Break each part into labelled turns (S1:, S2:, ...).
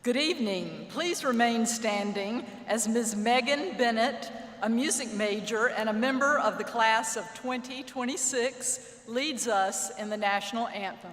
S1: Good evening. Please remain standing as Ms. Megan Bennett, a music major and a member of the class of 2026, leads us in the national anthem.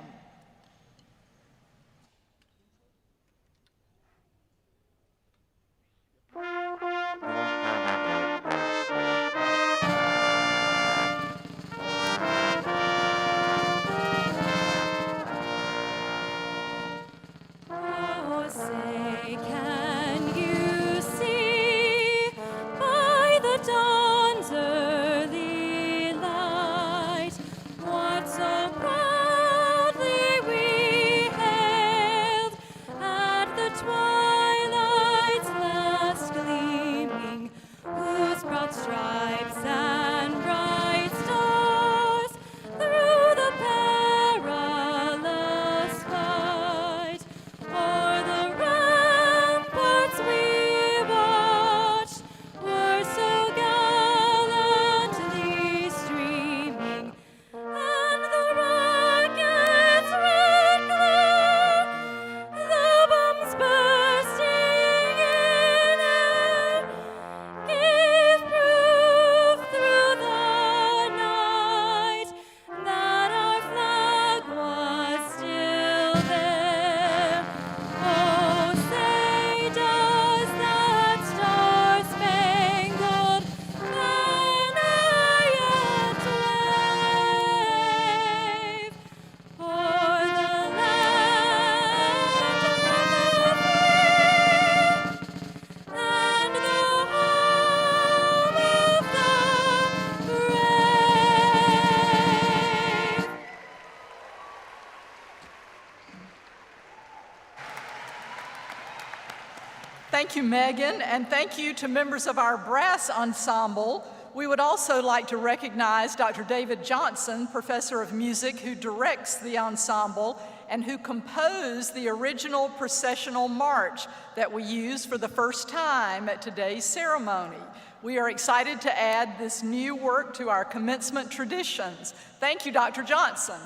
S1: Thank you, Megan, and thank you to members of our brass ensemble. We would also like to recognize Dr. David Johnson, professor of music, who directs the ensemble and who composed the original processional march that we use for the first time at today's ceremony. We are excited to add this new work to our commencement traditions. Thank you, Dr. Johnson.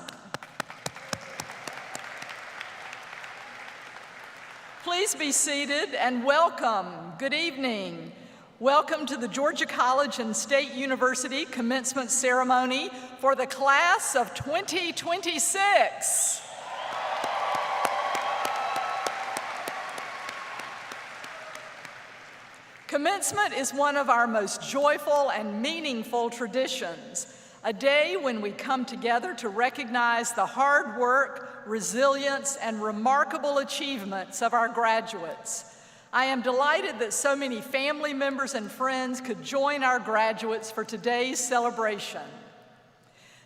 S1: Please be seated and welcome. Good evening. Welcome to the Georgia College and State University commencement ceremony for the class of 2026. Commencement is one of our most joyful and meaningful traditions, a day when we come together to recognize the hard work, resilience, and remarkable achievements of our graduates. I am delighted that so many family members and friends could join our graduates for today's celebration.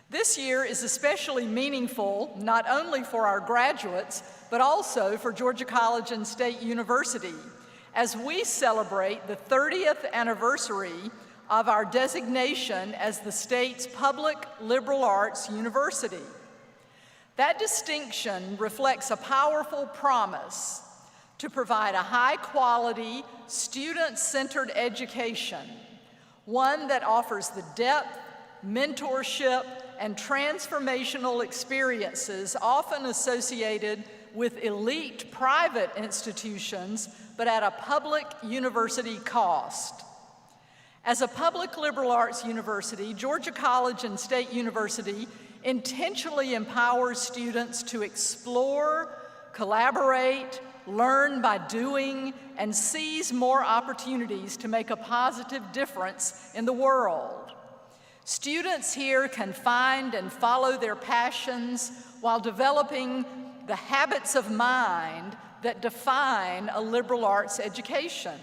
S1: This year is especially meaningful not only for our graduates, but also for Georgia College and State University, as we celebrate the 30th anniversary of our designation as the state's public liberal arts university. That distinction reflects a powerful promise to provide a high-quality, student-centered education, one that offers the depth, mentorship, and transformational experiences often associated with elite private institutions, but at a public university cost. As a public liberal arts university, Georgia College and State University intentionally empowers students to explore, collaborate, learn by doing, and seize more opportunities to make a positive difference in the world. Students here can find and follow their passions while developing the habits of mind that define a liberal arts education: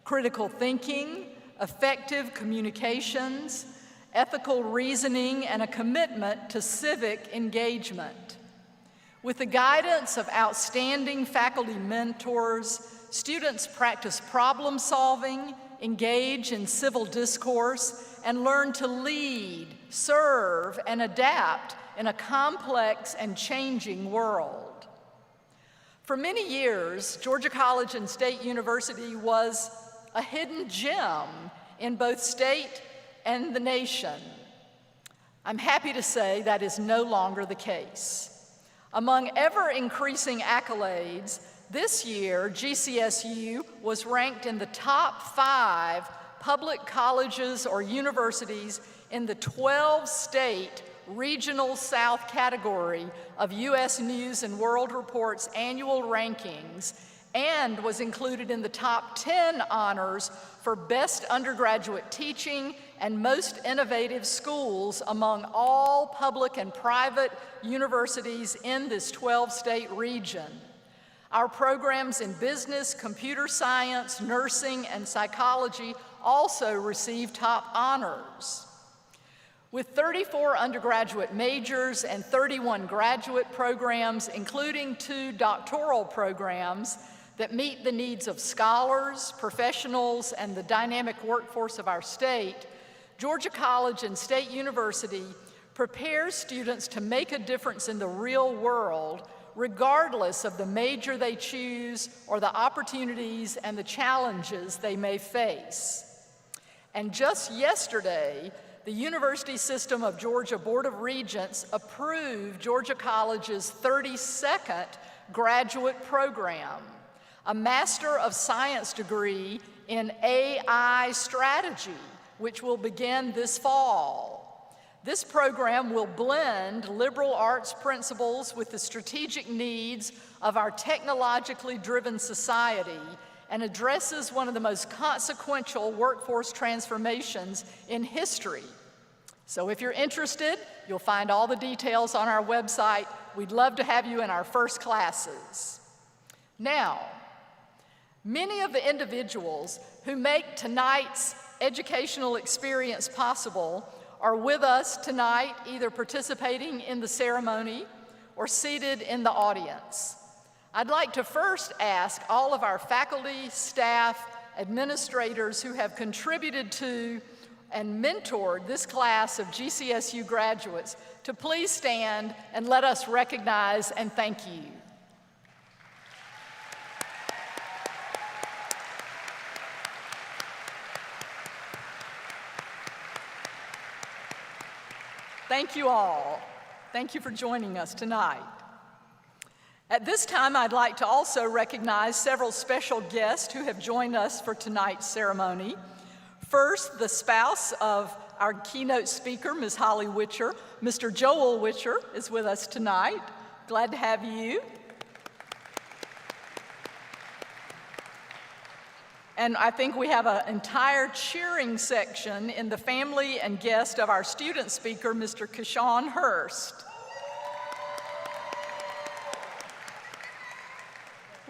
S1: critical thinking, effective communications, ethical reasoning, and a commitment to civic engagement. With the guidance of outstanding faculty mentors, students practice problem solving, engage in civil discourse, and learn to lead, serve, and adapt in a complex and changing world. For many years, Georgia College and State University was a hidden gem in both state and the nation. I'm happy to say that is no longer the case. Among ever-increasing accolades, this year, GCSU was ranked in the top 5 public colleges or universities in the 12-state Regional South category of U.S. News and World Report's annual rankings, and was included in the top 10 honors for Best Undergraduate Teaching and Most Innovative Schools among all public and private universities in this 12-state region. Our programs in business, computer science, nursing, and psychology also received top honors. With 34 undergraduate majors and 31 graduate programs, including 2 doctoral programs that meet the needs of scholars, professionals, and the dynamic workforce of our state, Georgia College and State University prepares students to make a difference in the real world, regardless of the major they choose or the opportunities and the challenges they may face. And just yesterday, the University System of Georgia Board of Regents approved Georgia College's 32nd graduate program, a Master of Science degree in AI strategy, which will begin this fall. This program will blend liberal arts principles with the strategic needs of our technologically driven society and addresses one of the most consequential workforce transformations in history. So if you're interested, you'll find all the details on our website. We'd love to have you in our first classes. Now, many of the individuals who make tonight's educational experience possible are with us tonight, either participating in the ceremony or seated in the audience. I'd like to first ask all of our faculty, staff, administrators who have contributed to and mentored this class of GCSU graduates to please stand and let us recognize and thank you. Thank you all. Thank you for joining us tonight. At this time, I'd like to also recognize several special guests who have joined us for tonight's ceremony. First, the spouse of our keynote speaker, Ms. Holly Witcher. Mr. Joel Witcher is with us tonight. Glad to have you. And I think we have an entire cheering section in the family and guest of our student speaker, Mr. Keshawn Hurst.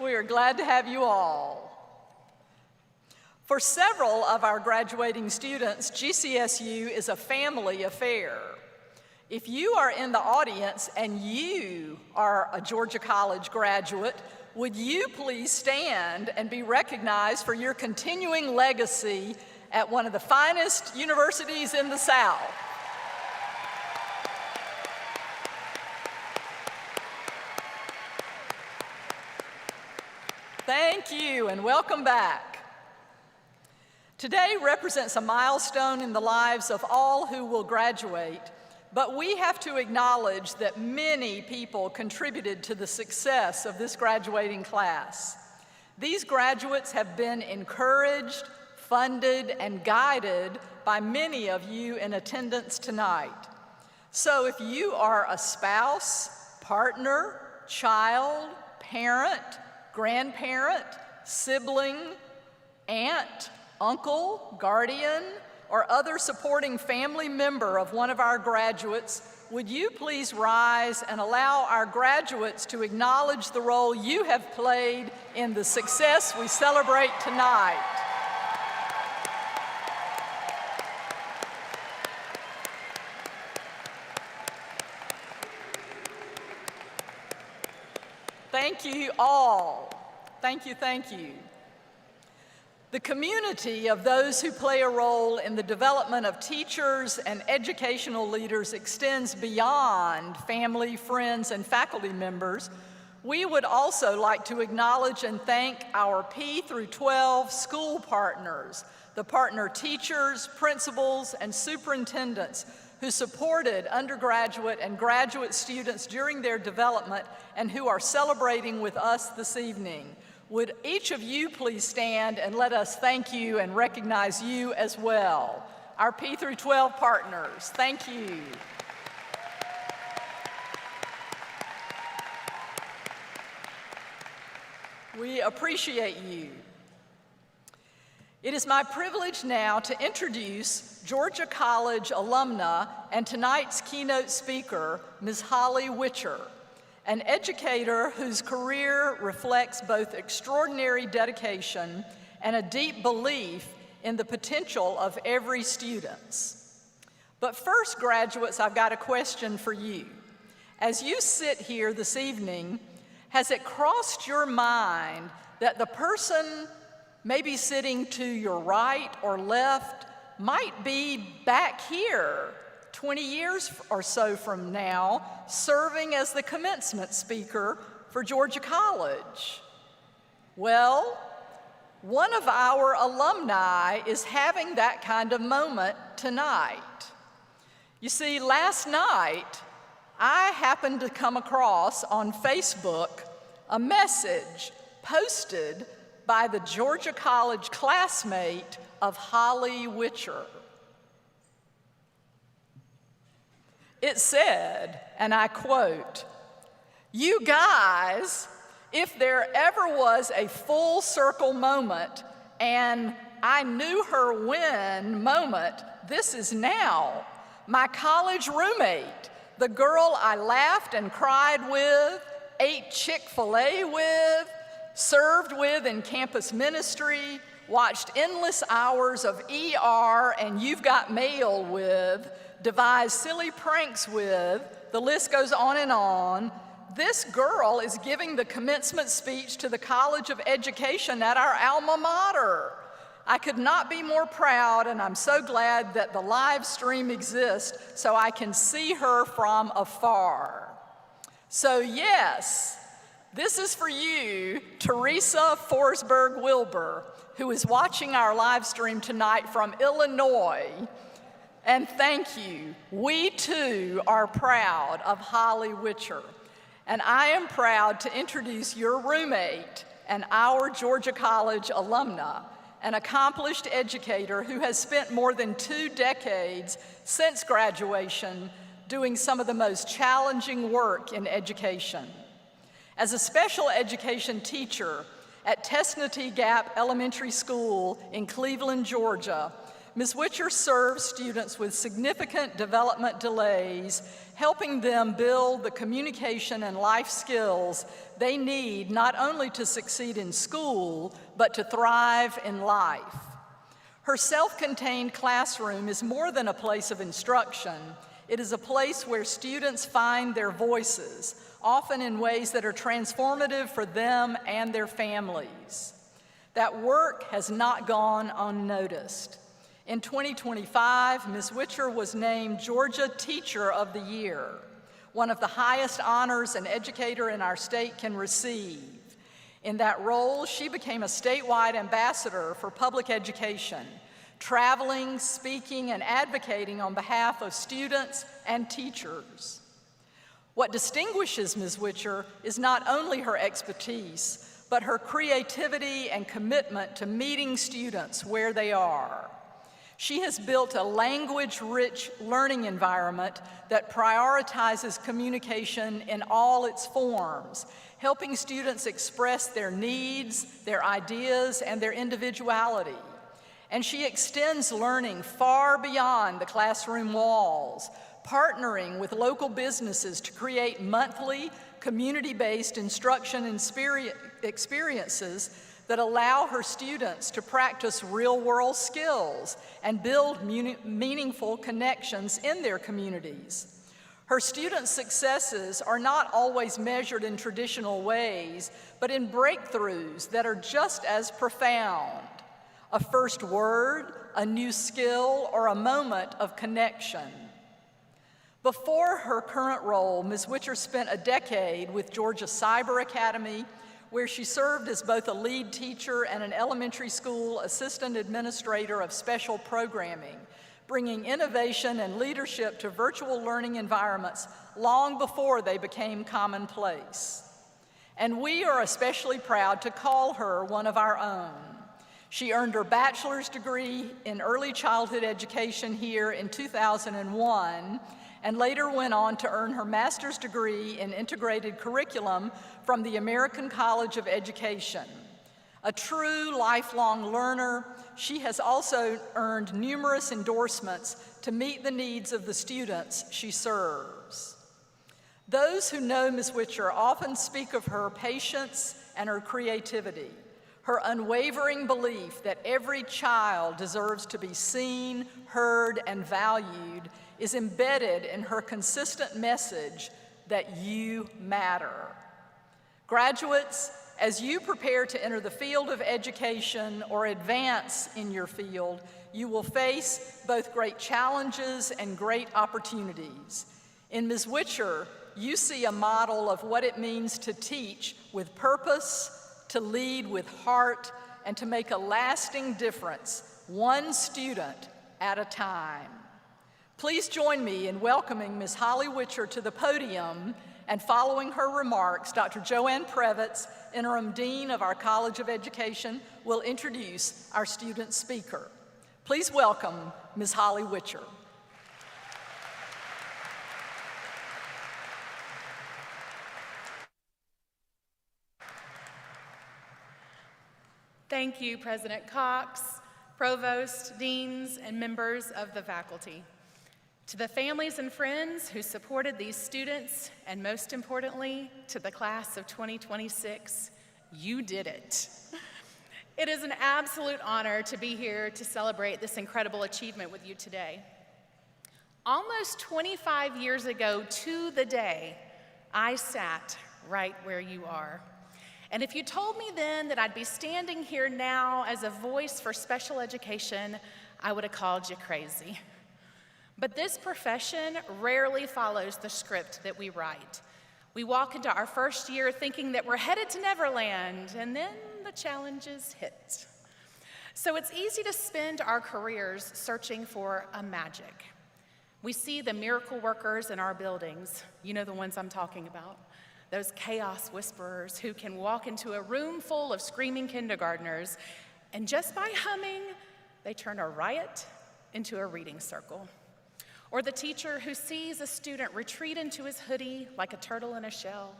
S1: We are glad to have you all. For several of our graduating students, GCSU is a family affair. If you are in the audience and you are a Georgia College graduate, would you please stand and be recognized for your continuing legacy at one of the finest universities in the South? Thank you, and welcome back. Today represents a milestone in the lives of all who will graduate, but we have to acknowledge that many people contributed to the success of this graduating class. These graduates have been encouraged, funded, and guided by many of you in attendance tonight. So if you are a spouse, partner, child, parent, grandparent, sibling, aunt, uncle, guardian, or other supporting family member of one of our graduates, would you please rise and allow our graduates to acknowledge the role you have played in the success we celebrate tonight? Thank you all. Thank you, thank you. The community of those who play a role in the development of teachers and educational leaders extends beyond family, friends, and faculty members. We would also like to acknowledge and thank our P through 12 school partners, the partner teachers, principals, and superintendents who supported undergraduate and graduate students during their development and who are celebrating with us this evening. Would each of you please stand and let us thank you and recognize you as well. Our P through 12 partners, thank you. We appreciate you. It is my privilege now to introduce Georgia College alumna and tonight's keynote speaker, Ms. Holly Witcher, an educator whose career reflects both extraordinary dedication and a deep belief in the potential of every student. But first, graduates, I've got a question for you. As you sit here this evening, has it crossed your mind that the person maybe sitting to your right or left might be back here 20 years or so from now, serving as the commencement speaker for Georgia College? Well, one of our alumni is having that kind of moment tonight. You see, last night, I happened to come across on Facebook a message posted by the Georgia College classmate of Holly Witcher. It said, and I quote, "You guys, if there ever was a full circle moment and I knew her when moment, this is now. My college roommate, the girl I laughed and cried with, ate Chick-fil-A with, served with in campus ministry, watched endless hours of ER and You've Got Mail with, devised silly pranks with, the list goes on and on. This girl is giving the commencement speech to the College of Education at our alma mater. I could not be more proud, and I'm so glad that the live stream exists so I can see her from afar. So yes, this is for you, Teresa Forsberg Wilbur, who is watching our live stream tonight from Illinois. And thank you. We too are proud of Holly Witcher. And I am proud to introduce your roommate and our Georgia College alumna, an accomplished educator who has spent more than 2 decades since graduation doing some of the most challenging work in education. As a special education teacher at Tesnety Gap Elementary School in Cleveland, Georgia, Ms. Witcher serves students with significant development delays, helping them build the communication and life skills they need not only to succeed in school, but to thrive in life. Her self-contained classroom is more than a place of instruction. It is a place where students find their voices, often in ways that are transformative for them and their families. That work has not gone unnoticed. In 2025, Ms. Witcher was named Georgia Teacher of the Year, one of the highest honors an educator in our state can receive. In that role, she became a statewide ambassador for public education, traveling, speaking, and advocating on behalf of students and teachers. What distinguishes Ms. Witcher is not only her expertise, but her creativity and commitment to meeting students where they are. She has built a language-rich learning environment that prioritizes communication in all its forms, helping students express their needs, their ideas, and their individuality. And she extends learning far beyond the classroom walls, partnering with local businesses to create monthly, community-based instruction and experiences that allow her students to practice real-world skills and build meaningful connections in their communities. Her students' successes are not always measured in traditional ways, but in breakthroughs that are just as profound. A first word, a new skill, or a moment of connection. Before her current role, Ms. Witcher spent a decade with Georgia Cyber Academy, where she served as both a lead teacher and an elementary school assistant administrator of special programming, bringing innovation and leadership to virtual learning environments long before they became commonplace. And we are especially proud to call her one of our own. She earned her bachelor's degree in early childhood education here in 2001, and later went on to earn her master's degree in integrated curriculum from the American College of Education. A true lifelong learner, she has also earned numerous endorsements to meet the needs of the students she serves. Those who know Ms. Witcher often speak of her patience and her creativity, her unwavering belief that every child deserves to be seen, heard, and valued is embedded in her consistent message that you matter. Graduates, as you prepare to enter the field of education or advance in your field, you will face both great challenges and great opportunities. In Ms. Witcher, you see a model of what it means to teach with purpose, to lead with heart, and to make a lasting difference, one student at a time. Please join me in welcoming Ms. Holly Witcher to the podium, and following her remarks, Dr. Joanne Previtz, Interim Dean of our College of Education, will introduce our student speaker. Please welcome Ms. Holly Witcher.
S2: Thank you, President Cox, Provost, Deans, and members of the faculty. To the families and friends who supported these students, and most importantly, to the class of 2026, you did it. It is an absolute honor to be here to celebrate this incredible achievement with you today. Almost 25 years ago to the day, I sat right where you are. And if you told me then that I'd be standing here now as a voice for special education, I would have called you crazy. But this profession rarely follows the script that we write. We walk into our first year thinking that we're headed to Neverland, and then the challenges hit. So it's easy to spend our careers searching for a magic. We see the miracle workers in our buildings, you know the ones I'm talking about, those chaos whisperers who can walk into a room full of screaming kindergartners, and just by humming, they turn a riot into a reading circle. Or the teacher who sees a student retreat into his hoodie like a turtle in a shell,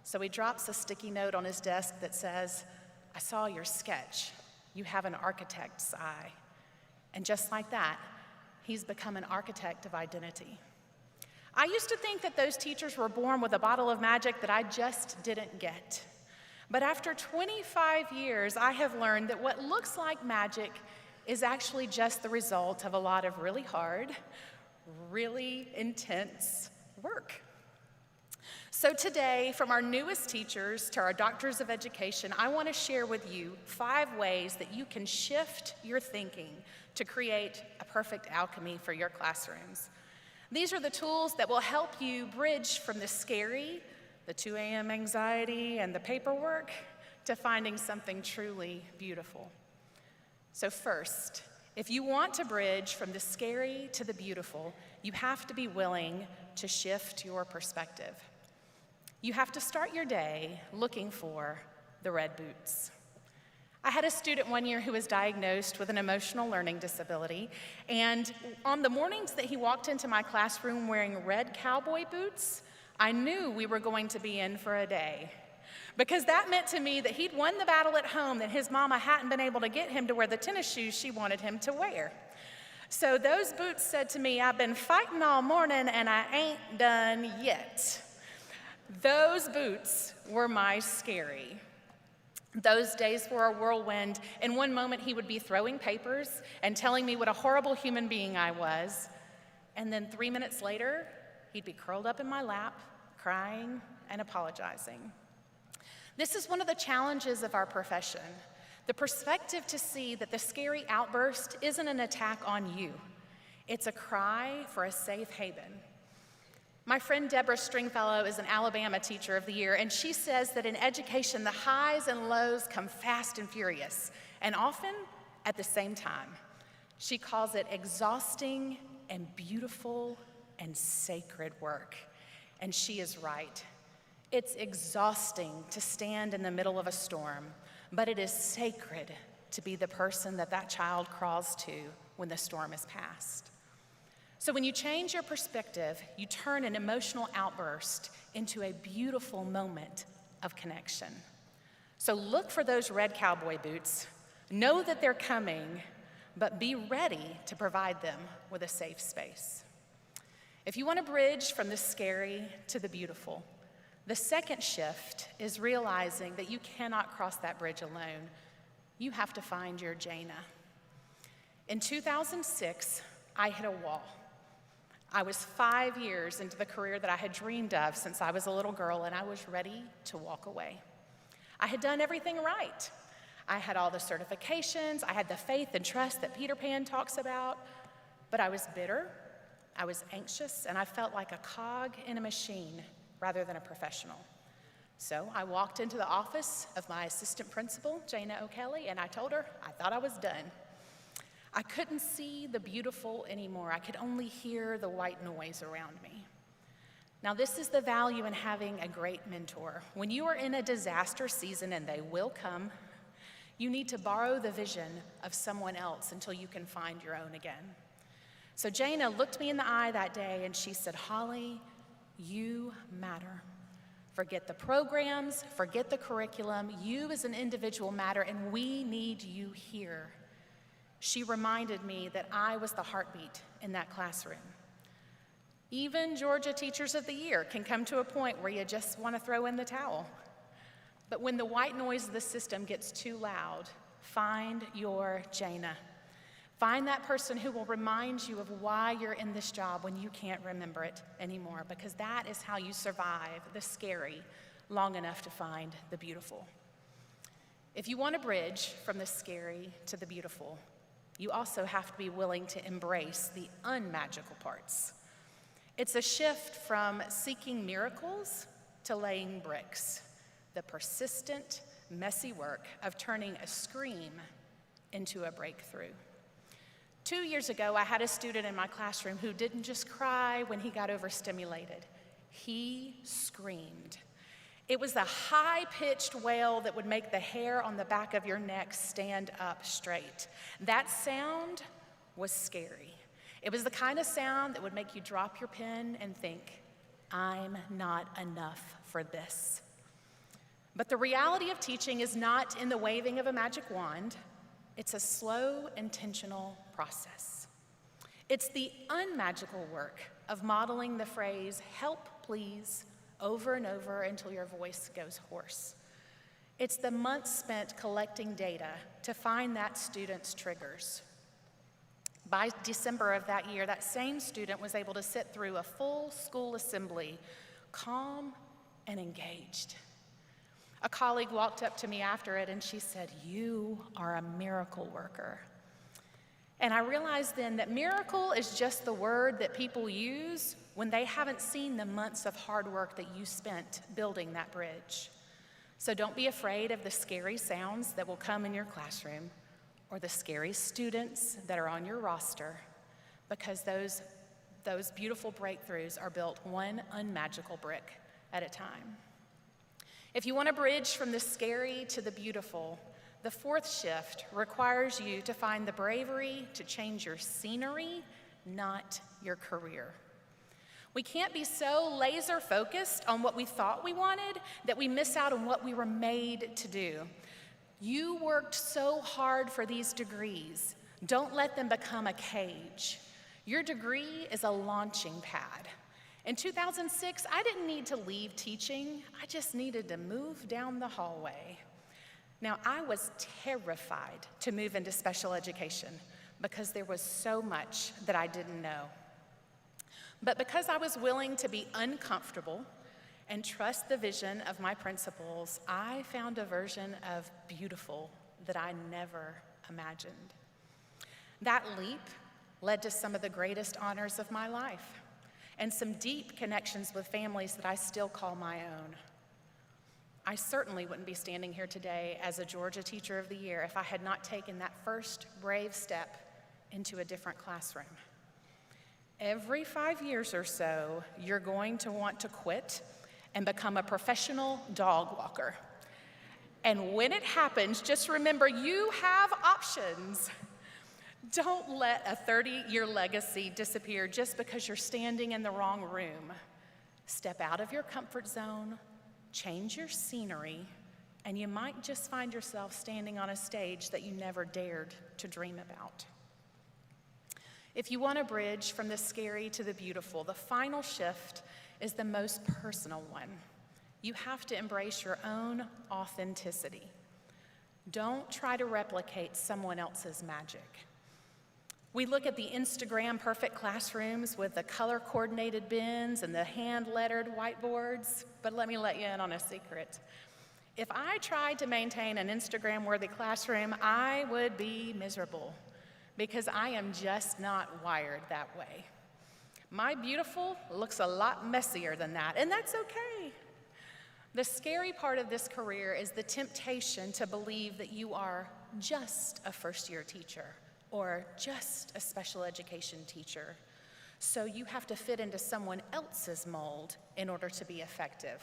S2: so he drops a sticky note on his desk that says, "I saw your sketch. You have an architect's eye." And just like that, he's become an architect of identity. I used to think that those teachers were born with a bottle of magic that I just didn't get. But after 25 years, I have learned that what looks like magic is actually just the result of a lot of really hard, really intense work. So today, from our newest teachers to our doctors of education, I want to share with you 5 ways that you can shift your thinking to create a perfect alchemy for your classrooms. These are the tools that will help you bridge from the scary, the 2 a.m. anxiety and the paperwork, to finding something truly beautiful. So first, if you want to bridge from the scary to the beautiful, you have to be willing to shift your perspective. You have to start your day looking for the red boots. I had a student one year who was diagnosed with an emotional learning disability, and on the mornings that he walked into my classroom wearing red cowboy boots, I knew we were going to be in for a day. Because that meant to me that he'd won the battle at home, that his mama hadn't been able to get him to wear the tennis shoes she wanted him to wear. So those boots said to me, "I've been fighting all morning and I ain't done yet." Those boots were my scary. Those days were a whirlwind. In one moment, he would be throwing papers and telling me what a horrible human being I was. And then 3 minutes later, he'd be curled up in my lap, crying and apologizing. This is one of the challenges of our profession, the perspective to see that the scary outburst isn't an attack on you. It's a cry for a safe haven. My friend Deborah Stringfellow is an Alabama Teacher of the Year, and she says that in education, the highs and lows come fast and furious, and often at the same time. She calls it exhausting and beautiful and sacred work, and she is right. It's exhausting to stand in the middle of a storm, but it is sacred to be the person that that child crawls to when the storm is past. So when you change your perspective, you turn an emotional outburst into a beautiful moment of connection. So look for those red cowboy boots, know that they're coming, but be ready to provide them with a safe space. If you want to bridge from the scary to the beautiful, the second shift is realizing that you cannot cross that bridge alone. You have to find your Jaina. In 2006, I hit a wall. I was 5 years into the career that I had dreamed of since I was a little girl, and I was ready to walk away. I had done everything right. I had all the certifications, I had the faith and trust that Peter Pan talks about, but I was bitter, I was anxious, and I felt like a cog in a machine rather than a professional. So I walked into the office of my assistant principal, Jana O'Kelly, and I told her I thought I was done. I couldn't see the beautiful anymore. I could only hear the white noise around me. Now, this is the value in having a great mentor. When you are in a disaster season, and they will come, you need to borrow the vision of someone else until you can find your own again. So Jana looked me in the eye that day, and she said, "Holly, you matter. Forget the programs, forget the curriculum. You as an individual matter, and we need you here." She reminded me that I was the heartbeat in that classroom. Even Georgia Teachers of the Year can come to a point where you just want to throw in the towel. But when the white noise of the system gets too loud, find your Jana. Find that person who will remind you of why you're in this job when you can't remember it anymore, because that is how you survive the scary long enough to find the beautiful. If you want to bridge from the scary to the beautiful, you also have to be willing to embrace the unmagical parts. It's a shift from seeking miracles to laying bricks, the persistent, messy work of turning a scream into a breakthrough. 2 years ago, I had a student in my classroom who didn't just cry when he got overstimulated. He screamed. It was a high-pitched wail that would make the hair on the back of your neck stand up straight. That sound was scary. It was the kind of sound that would make you drop your pen and think, I'm not enough for this. But the reality of teaching is not in the waving of a magic wand. It's a slow, intentional process. It's the unmagical work of modeling the phrase, help, please, over and over until your voice goes hoarse. It's the months spent collecting data to find that student's triggers. By December of that year, that same student was able to sit through a full school assembly, calm and engaged. A colleague walked up to me after it and she said, "You are a miracle worker." And I realized then that miracle is just the word that people use when they haven't seen the months of hard work that you spent building that bridge. So don't be afraid of the scary sounds that will come in your classroom or the scary students that are on your roster, because those beautiful breakthroughs are built one unmagical brick at a time. If you want to bridge from the scary to the beautiful, the fourth shift requires you to find the bravery to change your scenery, not your career. We can't be so laser focused on what we thought we wanted that we miss out on what we were made to do. You worked so hard for these degrees. Don't let them become a cage. Your degree is a launching pad. In 2006, I didn't need to leave teaching. I just needed to move down the hallway. Now, I was terrified to move into special education because there was so much that I didn't know. But because I was willing to be uncomfortable and trust the vision of my principals, I found a version of beautiful that I never imagined. That leap led to some of the greatest honors of my life and some deep connections with families that I still call my own. I certainly wouldn't be standing here today as a Georgia Teacher of the Year if I had not taken that first brave step into a different classroom. Every 5 years or so, you're going to want to quit and become a professional dog walker. And when it happens, just remember you have options. Don't let a 30-year legacy disappear just because you're standing in the wrong room. Step out of your comfort zone, change your scenery, and you might just find yourself standing on a stage that you never dared to dream about. If you want to bridge from the scary to the beautiful, the final shift is the most personal one. You have to embrace your own authenticity. Don't try to replicate someone else's magic. We look at the Instagram perfect classrooms with the color-coordinated bins and the hand-lettered whiteboards, but let me let you in on a secret. If I tried to maintain an Instagram-worthy classroom, I would be miserable because I am just not wired that way. My beautiful looks a lot messier than that, and that's okay. The scary part of this career is the temptation to believe that you are just a first-year teacher or just a special education teacher. So you have to fit into someone else's mold in order to be effective.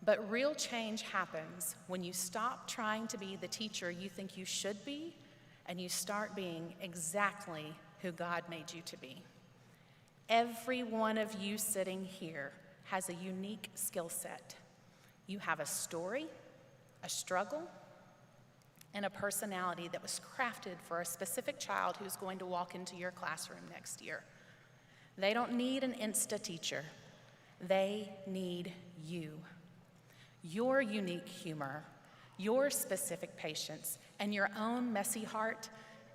S2: But real change happens when you stop trying to be the teacher you think you should be and you start being exactly who God made you to be. Every one of you sitting here has a unique skill set. You have a story, a struggle, and a personality that was crafted for a specific child who's going to walk into your classroom next year. They don't need an Insta teacher. They need you. Your unique humor, your specific patience, and your own messy heart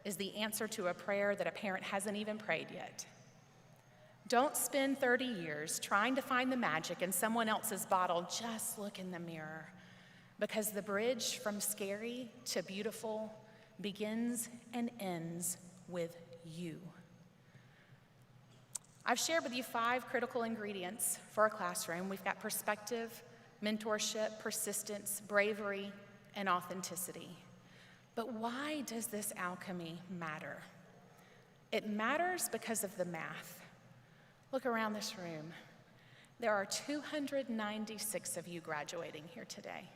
S2: is the answer to a prayer that a parent hasn't even prayed yet. Don't spend 30 years trying to find the magic in someone else's bottle. Just look in the mirror, because the bridge from scary to beautiful begins and ends with you. I've shared with you 5 critical ingredients for a classroom. We've got perspective, mentorship, persistence, bravery, and authenticity. But why does this alchemy matter? It matters because of the math. Look around this room. There are 296 of you graduating here today.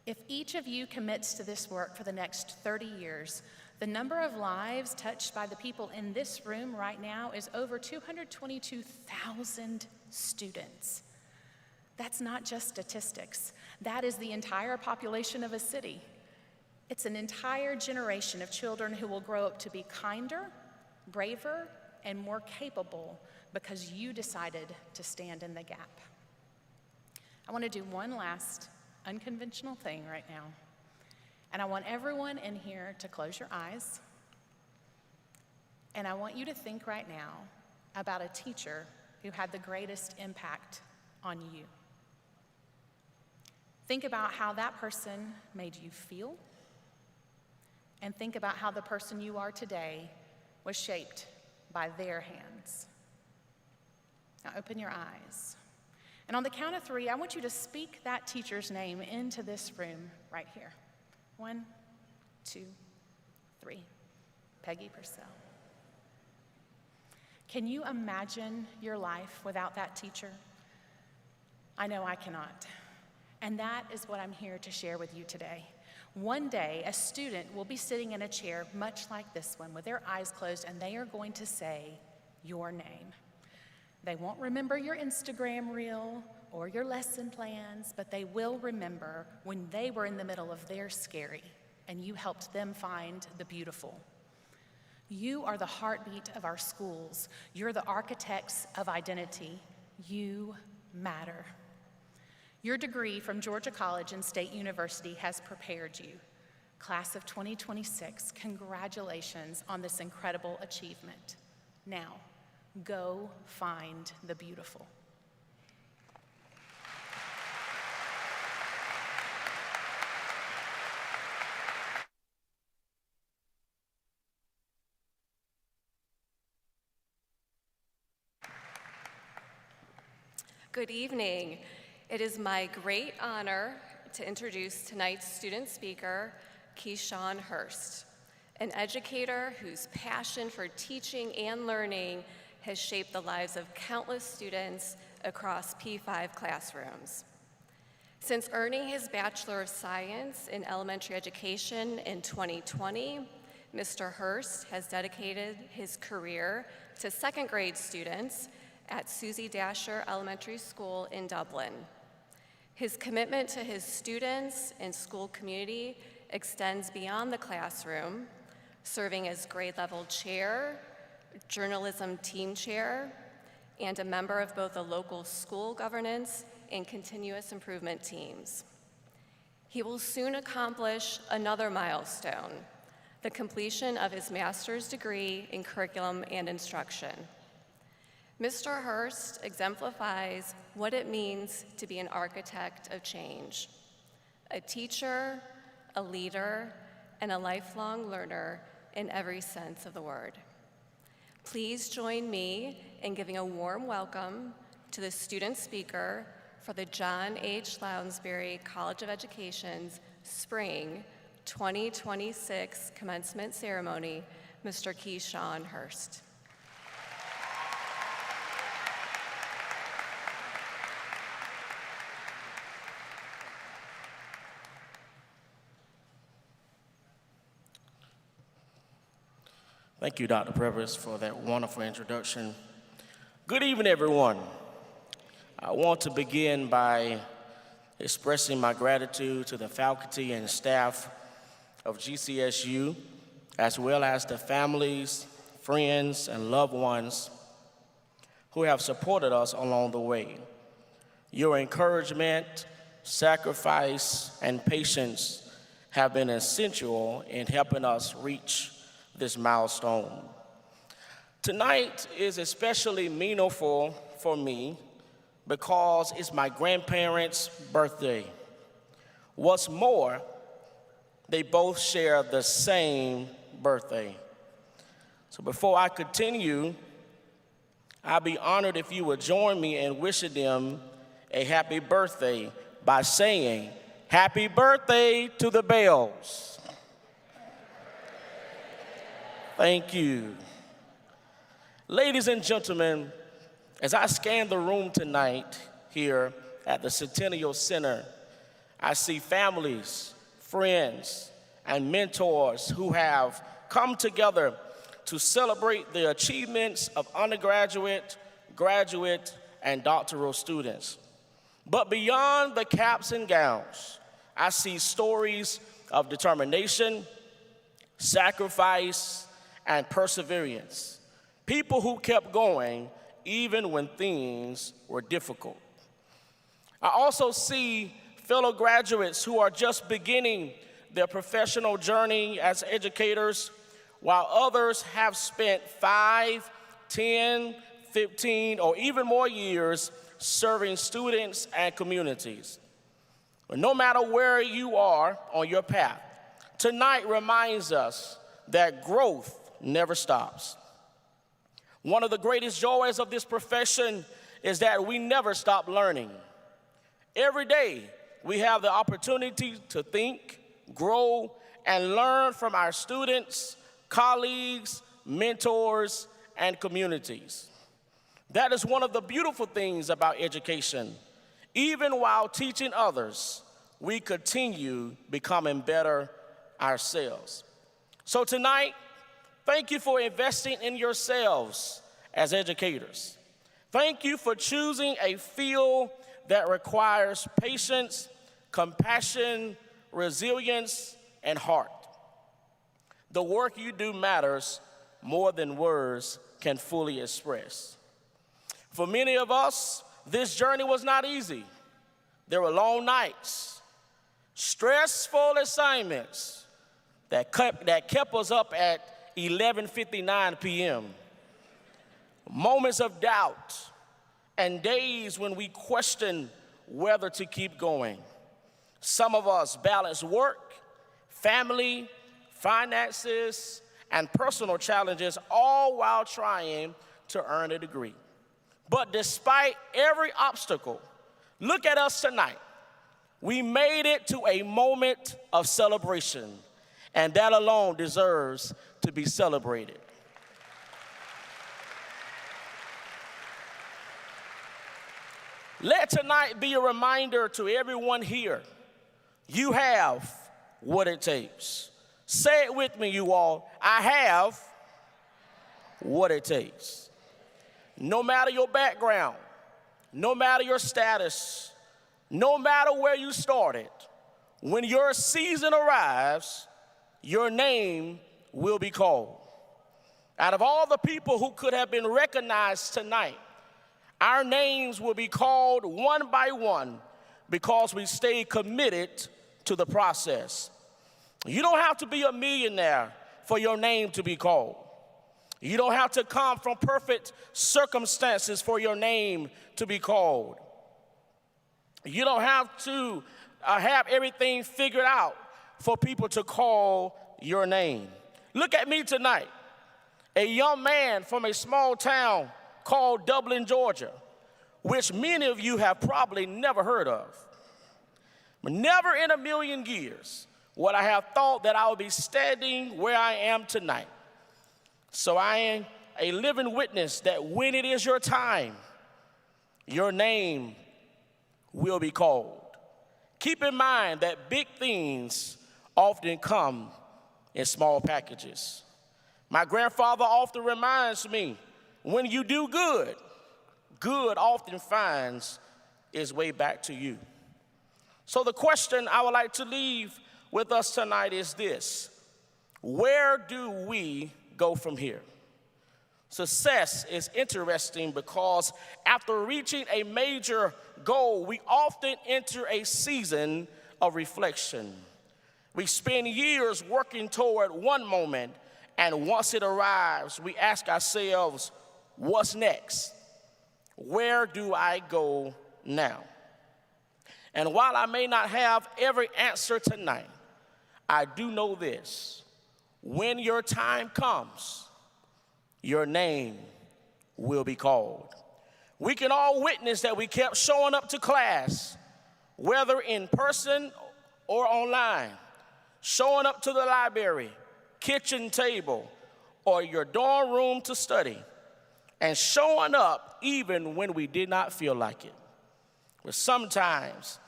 S2: If each of you commits to this work for the next 30 years, the number of lives touched by the people in this room right now is over 222,000 students. That's not just statistics. That is the entire population of a city. It's an entire generation of children who will grow up to be kinder, braver, and more capable because you decided to stand in the gap. I want to do one last unconventional thing right now. And I want everyone in here to close your eyes. And I want you to think right now about a teacher who had the greatest impact on you. Think about how that person made you feel. And think about how the person you are today was shaped by their hands. Now open your eyes. And on the count of 3, I want you to speak that teacher's name into this room right here. 1, 2, 3. Peggy Purcell. Can you imagine your life without that teacher? I know I cannot. And that is what I'm here to share with you today. One day, a student will be sitting in a chair much like this one with their eyes closed, and they are going to say your name. They won't remember your Instagram reel or your lesson plans, but they will remember when they were in the middle of their scary and you helped them find the beautiful. You are the heartbeat of our schools. You're the architects of identity. You matter. Your degree from Georgia College and State University has prepared you. Class of 2026, congratulations on this incredible achievement. Now, go find the beautiful.
S3: Good evening. It is my great honor to introduce tonight's student speaker, Keyshawn Hurst, an educator whose passion for teaching and learning has shaped the lives of countless students across P5 classrooms. Since earning his Bachelor of Science in Elementary Education in 2020, Mr. Hurst has dedicated his career to second grade students at Susie Dasher Elementary School in Dublin. His commitment to his students and school community extends beyond the classroom, serving as grade level chair, journalism team chair, and a member of both the local school governance and continuous improvement teams. He will soon accomplish another milestone, the completion of his master's degree in curriculum and instruction. Mr. Hurst exemplifies what it means to be an architect of change, a teacher, a leader, and a lifelong learner in every sense of the word. Please join me in giving a warm welcome to the student speaker for the John H. Lounsbury College of Education's Spring 2026 Commencement Ceremony, Mr. Keyshawn Hurst.
S4: Thank you, Dr. Previs, for that wonderful introduction. Good evening, everyone. I want to begin by expressing my gratitude to the faculty and staff of GCSU, as well as the families, friends, and loved ones who have supported us along the way. Your encouragement, sacrifice, and patience have been essential in helping us reach this milestone. Tonight is especially meaningful for me because it's my grandparents' birthday. What's more, they both share the same birthday. So before I continue, I'd be honored if you would join me in wishing them a happy birthday by saying, "Happy birthday to the Bells." Thank you. Ladies and gentlemen, as I scan the room tonight here at the Centennial Center, I see families, friends, and mentors who have come together to celebrate the achievements of undergraduate, graduate, and doctoral students. But beyond the caps and gowns, I see stories of determination, sacrifice, and perseverance. People who kept going even when things were difficult. I also see fellow graduates who are just beginning their professional journey as educators, while others have spent 5, 10, 15, or even more years serving students and communities. But no matter where you are on your path, tonight reminds us that growth never stops. One of the greatest joys of this profession is that we never stop learning. Every day, we have the opportunity to think, grow, and learn from our students, colleagues, mentors, and communities. That is one of the beautiful things about education. Even while teaching others, we continue becoming better ourselves. So tonight, thank you for investing in yourselves as educators. Thank you for choosing a field that requires patience, compassion, resilience, and heart. The work you do matters more than words can fully express. For many of us, this journey was not easy. There were long nights, stressful assignments that kept us up at 11:59 p.m., moments of doubt, and days when we questioned whether to keep going. Some of us balanced work, family, finances, and personal challenges, all while trying to earn a degree. But despite every obstacle, look at us tonight. We made it to a moment of celebration, and that alone deserves to be celebrated. Let tonight be a reminder to everyone here, you have what it takes. Say it with me, you all. I have what it takes. No matter your background, no matter your status, no matter where you started, when your season arrives, your name will be called. Out of all the people who could have been recognized tonight, our names will be called one by one because we stayed committed to the process. You don't have to be a millionaire for your name to be called. You don't have to come from perfect circumstances for your name to be called. You don't have to have everything figured out for people to call your name. Look at me tonight, a young man from a small town called Dublin, Georgia, which many of you have probably never heard of. But never in a million years would I have thought that I would be standing where I am tonight. So I am a living witness that when it is your time, your name will be called. Keep in mind that big things often come in small packages. My grandfather often reminds me, when you do good, good often finds its way back to you. So the question I would like to leave with us tonight is this: where do we go from here? Success is interesting because after reaching a major goal, we often enter a season of reflection. We spend years working toward one moment And once it arrives, we ask ourselves, what's next? Where do I go now? And while I may not have every answer tonight, I do know this. When your time comes, your name will be called. We can all witness that we kept showing up to class, whether in person or online, showing up to the library, kitchen table, or your dorm room to study, and showing up even when we did not feel like it. But sometimes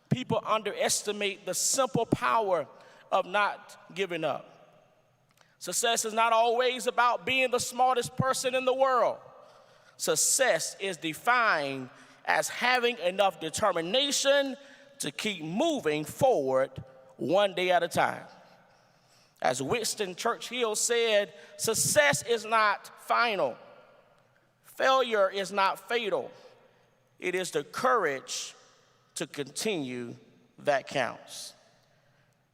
S4: people underestimate the simple power of not giving up. Success is not always about being the smartest person in the world. Success is defined as having enough determination to keep moving forward one day at a time. As Winston Churchill said, success is not final. Failure is not fatal. It is the courage to continue that counts.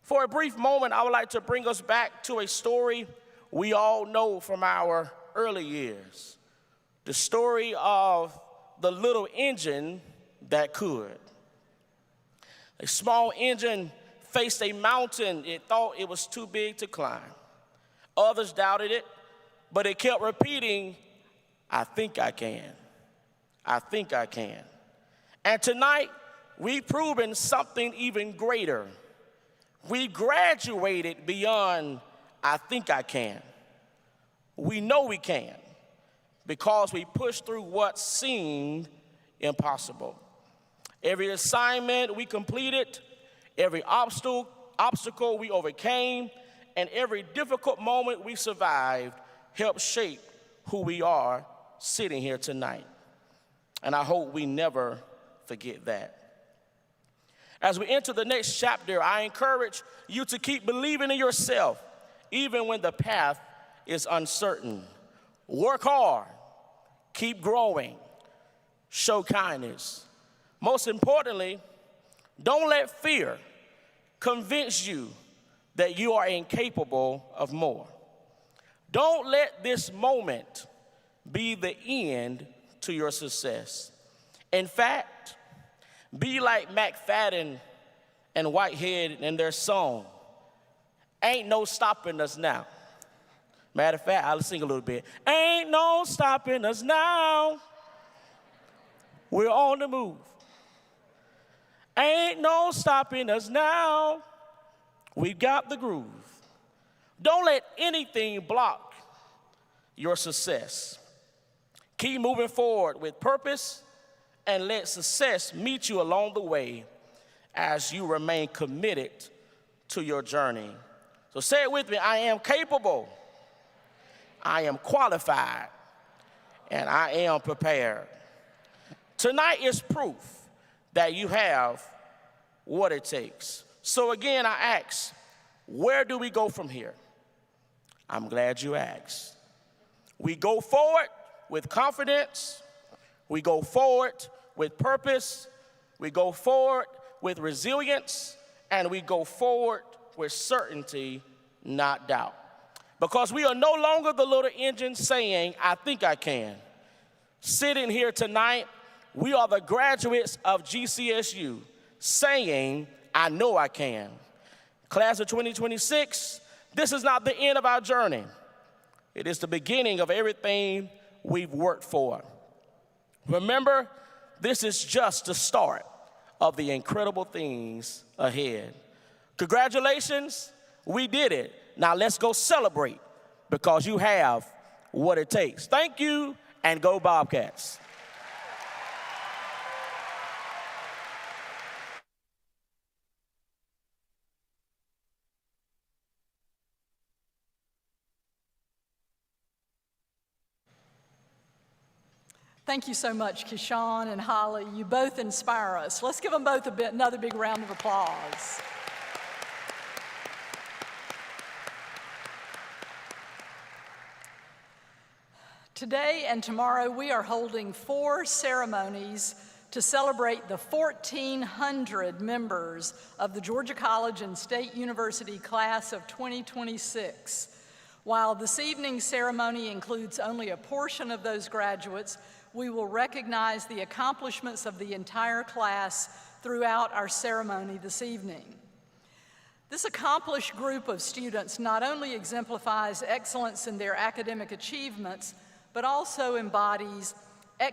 S4: For a brief moment, I would like to bring us back to a story we all know from our early years. The story of the little engine that could. A small engine faced a mountain it thought it was too big to climb. Others doubted it, but it kept repeating, I think I can. I think I can. And tonight, we've proven something even greater. We graduated beyond I think I can. We know we can because we pushed through what seemed impossible. Every assignment we completed, every obstacle we overcame, and every difficult moment we survived helped shape who we are sitting here tonight. And I hope we never forget that. As we enter the next chapter, I encourage you to keep believing in yourself, even when the path is uncertain. Work hard, keep growing, show kindness. Most importantly, don't let fear convince you that you are incapable of more. Don't let this moment be the end to your success. In fact, be like McFadden and Whitehead in their song, Ain't No Stopping Us Now. Matter of fact, I'll sing a little bit. Ain't no stopping us now. We're on the move. Ain't no stopping us now. We got the groove. Don't let anything block your success. Keep moving forward with purpose and let success meet you along the way as you remain committed to your journey. So say it with me, I am capable, I am qualified, and I am prepared. Tonight is proof that you have what it takes. So again, I ask, where do we go from here? I'm glad you asked. We go forward with confidence. We go forward with purpose. We go forward with resilience. And we go forward with certainty, not doubt. Because we are no longer the little engine saying, I think I can. Sitting here tonight, we are the graduates of GCSU saying, I know I can. Class of 2026, this is not the end of our journey. It is the beginning of everything we've worked for. Remember, this is just the start of the incredible things ahead. Congratulations, we did it. Now let's go celebrate because you have what it takes. Thank you, and go Bobcats.
S1: Thank you so much, Keyshawn and Holly. You both inspire us. Let's give them both another big round of applause. Today and tomorrow, we are holding 4 ceremonies to celebrate the 1,400 members of the Georgia College and State University class of 2026. While this evening's ceremony includes only a portion of those graduates, we will recognize the accomplishments of the entire class throughout our ceremony this evening. This accomplished group of students not only exemplifies excellence in their academic achievements, but also embodies the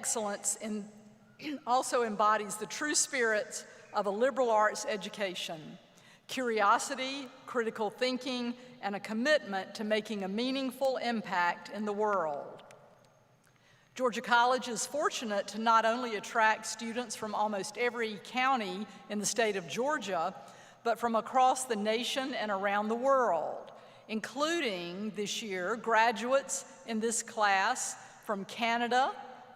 S1: true spirit of a liberal arts education: curiosity, critical thinking, and a commitment to making a meaningful impact in the world. Georgia College is fortunate to not only attract students from almost every county in the state of Georgia, but from across the nation and around the world, including this year graduates in this class from Canada,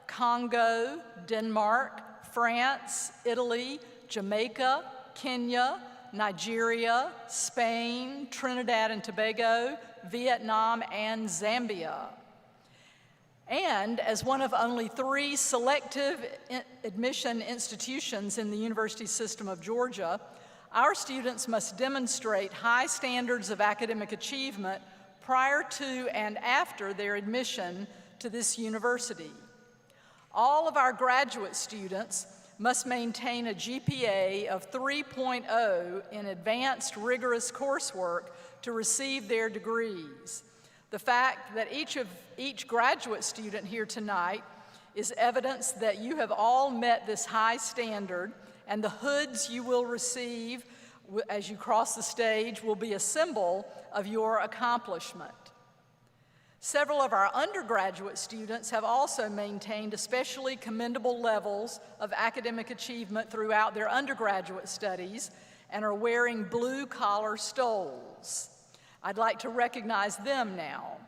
S1: Congo, Denmark, France, Italy, Jamaica, Kenya, Nigeria, Spain, Trinidad and Tobago, Vietnam, and Zambia. And as one of only 3 selective admission institutions in the university system of Georgia, our students must demonstrate high standards of academic achievement prior to and after their admission to this university. All of our graduate students must maintain a GPA of 3.0 in advanced rigorous coursework to receive their degrees. The fact that each graduate student here tonight is evidence that you have all met this high standard, and the hoods you will receive as you cross the stage will be a symbol of your accomplishment. Several of our undergraduate students have also maintained especially commendable levels of academic achievement throughout their undergraduate studies and are wearing blue-collar stoles. I'd like to recognize them now.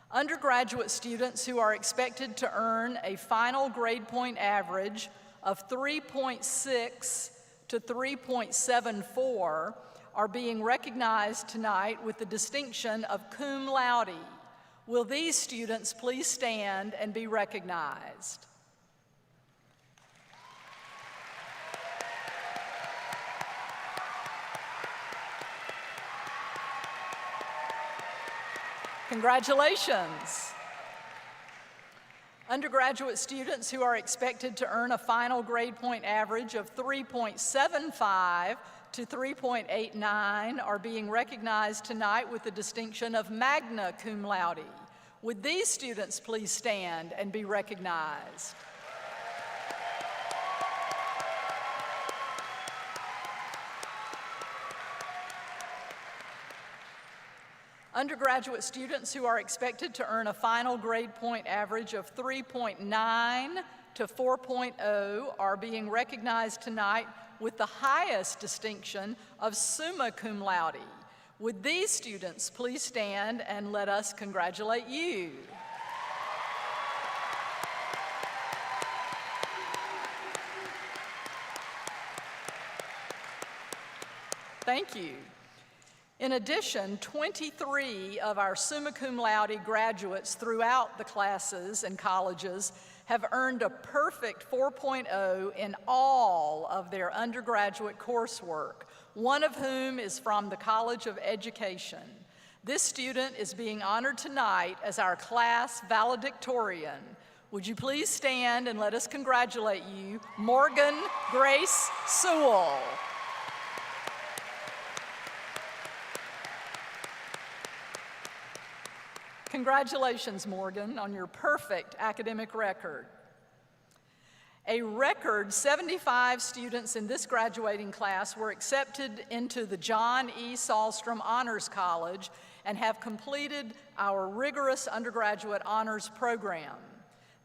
S1: Undergraduate students who are expected to earn a final grade point average of 3.6 to 3.74 are being recognized tonight with the distinction of cum laude. Will these students please stand and be recognized? Congratulations. Undergraduate students who are expected to earn a final grade point average of 3.75 to 3.89 are being recognized tonight with the distinction of magna cum laude. Would these students please stand and be recognized? Undergraduate students who are expected to earn a final grade point average of 3.9 to 4.0 are being recognized tonight with the highest distinction of summa cum laude. Would these students please stand and let us congratulate you? Thank you. In addition, 23 of our summa cum laude graduates throughout the classes and colleges have earned a perfect 4.0 in all of their undergraduate coursework, one of whom is from the College of Education. This student is being honored tonight as our class valedictorian. Would you please stand and let us congratulate you, Morgan Grace Sewell. Congratulations, Morgan, on your perfect academic record. A record 75 students in this graduating class were accepted into the John E. Sahlstrom Honors College and have completed our rigorous undergraduate honors program.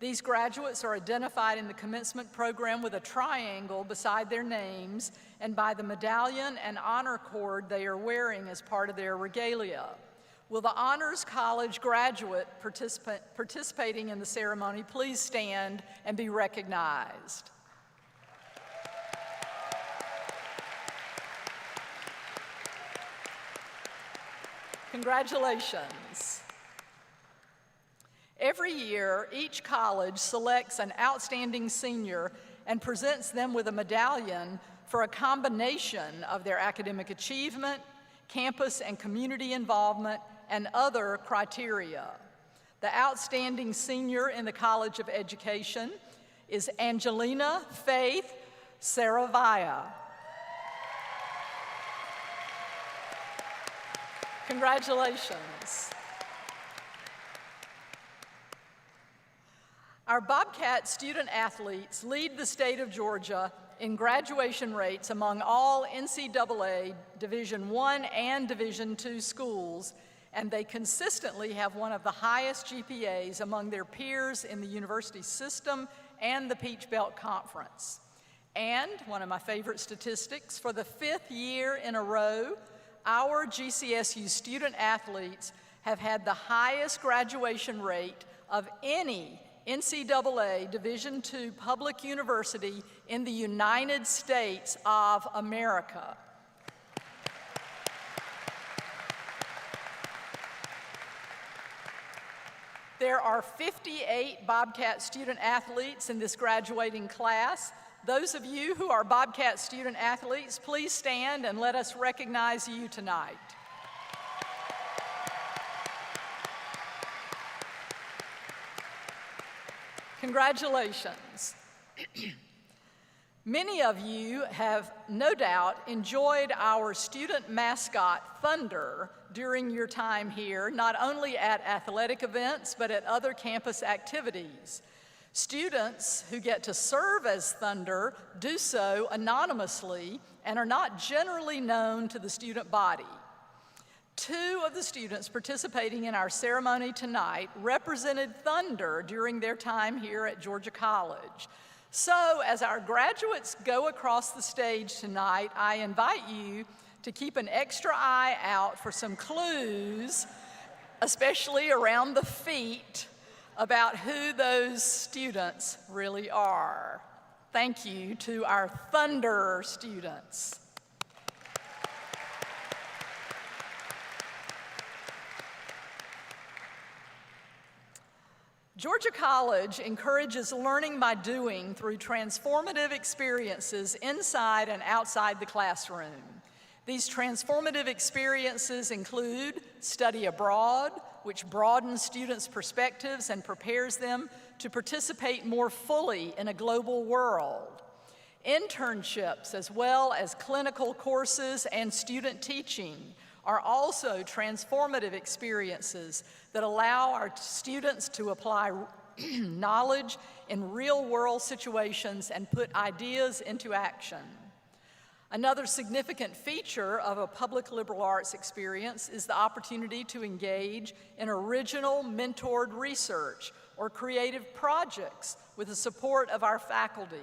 S1: These graduates are identified in the commencement program with a triangle beside their names and by the medallion and honor cord they are wearing as part of their regalia. Will the Honors College graduate participating in the ceremony please stand and be recognized? Congratulations. Every year, each college selects an outstanding senior and presents them with a medallion for a combination of their academic achievement, campus and community involvement, and other criteria. The outstanding senior in the College of Education is Angelina Faith Saravaya. Congratulations. Our Bobcat student athletes lead the state of Georgia in graduation rates among all NCAA Division I and Division II schools, and they consistently have one of the highest GPAs among their peers in the university system and the Peach Belt Conference. And one of my favorite statistics, for the 5th year in a row, our GCSU student athletes have had the highest graduation rate of any NCAA Division II public university in the United States of America. There are 58 Bobcat student athletes in this graduating class. Those of you who are Bobcat student athletes, please stand and let us recognize you tonight. Congratulations. Many of you have no doubt enjoyed our student mascot, Thunder, during your time here, not only at athletic events, but at other campus activities. Students who get to serve as Thunder do so anonymously and are not generally known to the student body. 2 of the students participating in our ceremony tonight represented Thunder during their time here at Georgia College. So, as our graduates go across the stage tonight, I invite you to keep an extra eye out for some clues, especially around the feet, about who those students really are. Thank you to our Thunder students. Georgia College encourages learning by doing through transformative experiences inside and outside the classroom. These transformative experiences include study abroad, which broadens students' perspectives and prepares them to participate more fully in a global world. Internships, as well as clinical courses and student teaching, are also transformative experiences that allow our students to apply knowledge in real-world situations and put ideas into action. Another significant feature of a public liberal arts experience is the opportunity to engage in original mentored research or creative projects with the support of our faculty.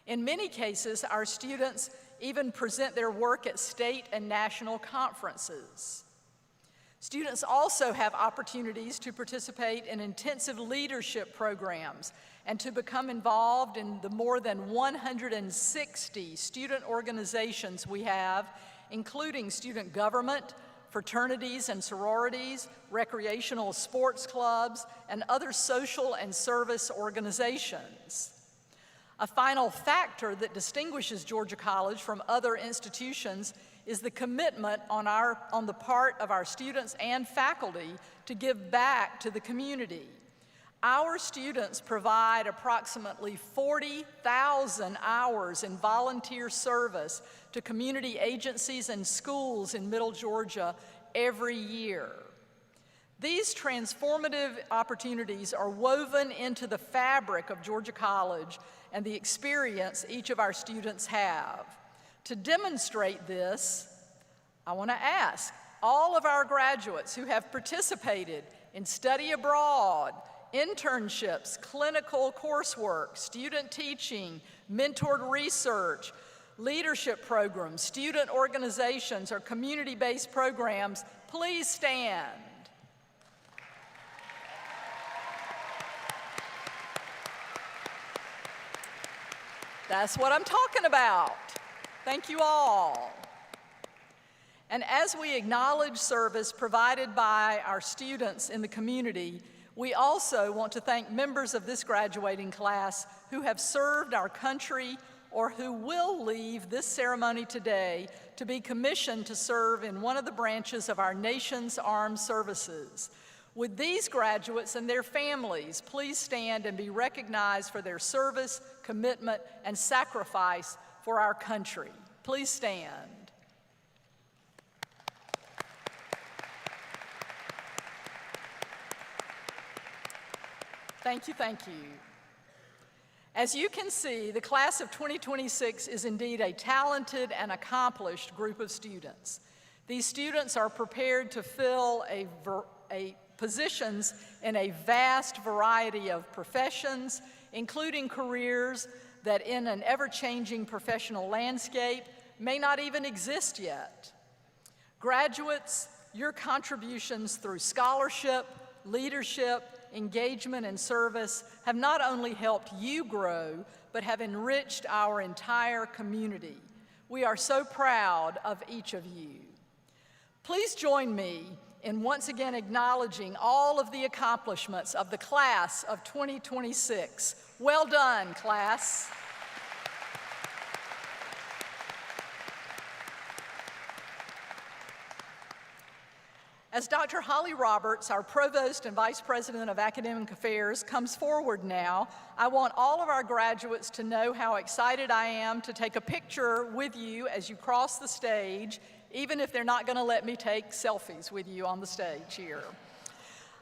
S1: In many cases, our students even present their work at state and national conferences. Students also have opportunities to participate in intensive leadership programs and to become involved in the more than 160 student organizations we have, including student government, fraternities and sororities, recreational sports clubs, and other social and service organizations. A final factor that distinguishes Georgia College from other institutions is the commitment on the part of our students and faculty to give back to the community. Our students provide approximately 40,000 hours in volunteer service to community agencies and schools in Middle Georgia every year. These transformative opportunities are woven into the fabric of Georgia College and the experience each of our students have. To demonstrate this, I want to ask all of our graduates who have participated in study abroad, internships, clinical coursework, student teaching, mentored research, leadership programs, student organizations, or community-based programs, please stand. That's what I'm talking about. Thank you all. And as we acknowledge service provided by our students in the community, we also want to thank members of this graduating class who have served our country or who will leave this ceremony today to be commissioned to serve in one of the branches of our nation's armed services. Would these graduates and their families please stand and be recognized for their service, commitment, and sacrifice for our country? Please stand. Thank you, thank you. As you can see, the class of 2026 is indeed a talented and accomplished group of students. These students are prepared to fill positions in a vast variety of professions, including careers that in an ever-changing professional landscape may not even exist yet. Graduates, your contributions through scholarship, leadership, engagement, and service have not only helped you grow, but have enriched our entire community. We are so proud of each of you. Please join me in once again acknowledging all of the accomplishments of the class of 2026. Well done, class. As Dr. Holly Roberts, our Provost and Vice President of Academic Affairs, comes forward now, I want all of our graduates to know how excited I am to take a picture with you as you cross the stage, even if they're not going to let me take selfies with you on the stage here.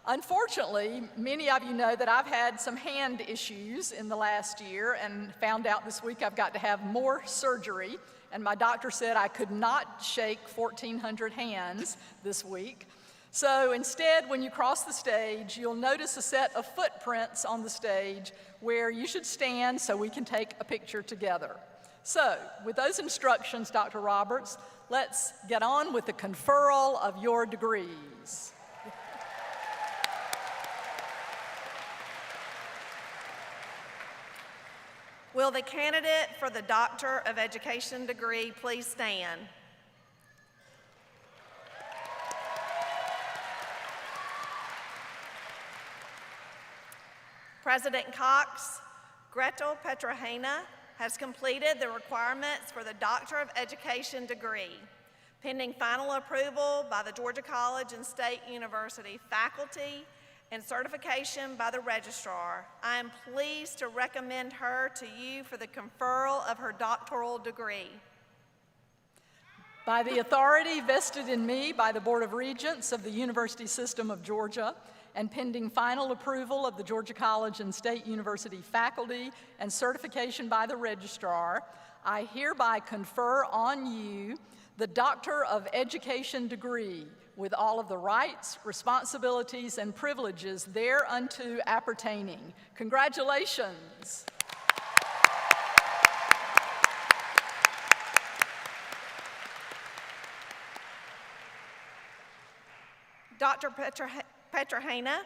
S1: Unfortunately, many of you know that I've had some hand issues in the last year and found out this week I've got to have more surgery, and my doctor said I could not shake 1,400 hands this week. So instead, when you cross the stage, you'll notice a set of footprints on the stage where you should stand so we can take a picture together. So, with those instructions, Dr. Roberts, let's get on with the conferral of your degrees.
S5: Will the candidate for the Doctor of Education degree please stand? President Cox, Gretel Petrahena has completed the requirements for the Doctor of Education degree. Pending final approval by the Georgia College and State University faculty and certification by the registrar, I am pleased to recommend her to you for the conferral of her doctoral degree.
S1: By the authority vested in me by the Board of Regents of the University System of Georgia, and pending final approval of the Georgia College and State University faculty and certification by the registrar, I hereby confer on you the Doctor of Education degree with all of the rights, responsibilities, and privileges thereunto appertaining. Congratulations.
S5: Dr. Petrahena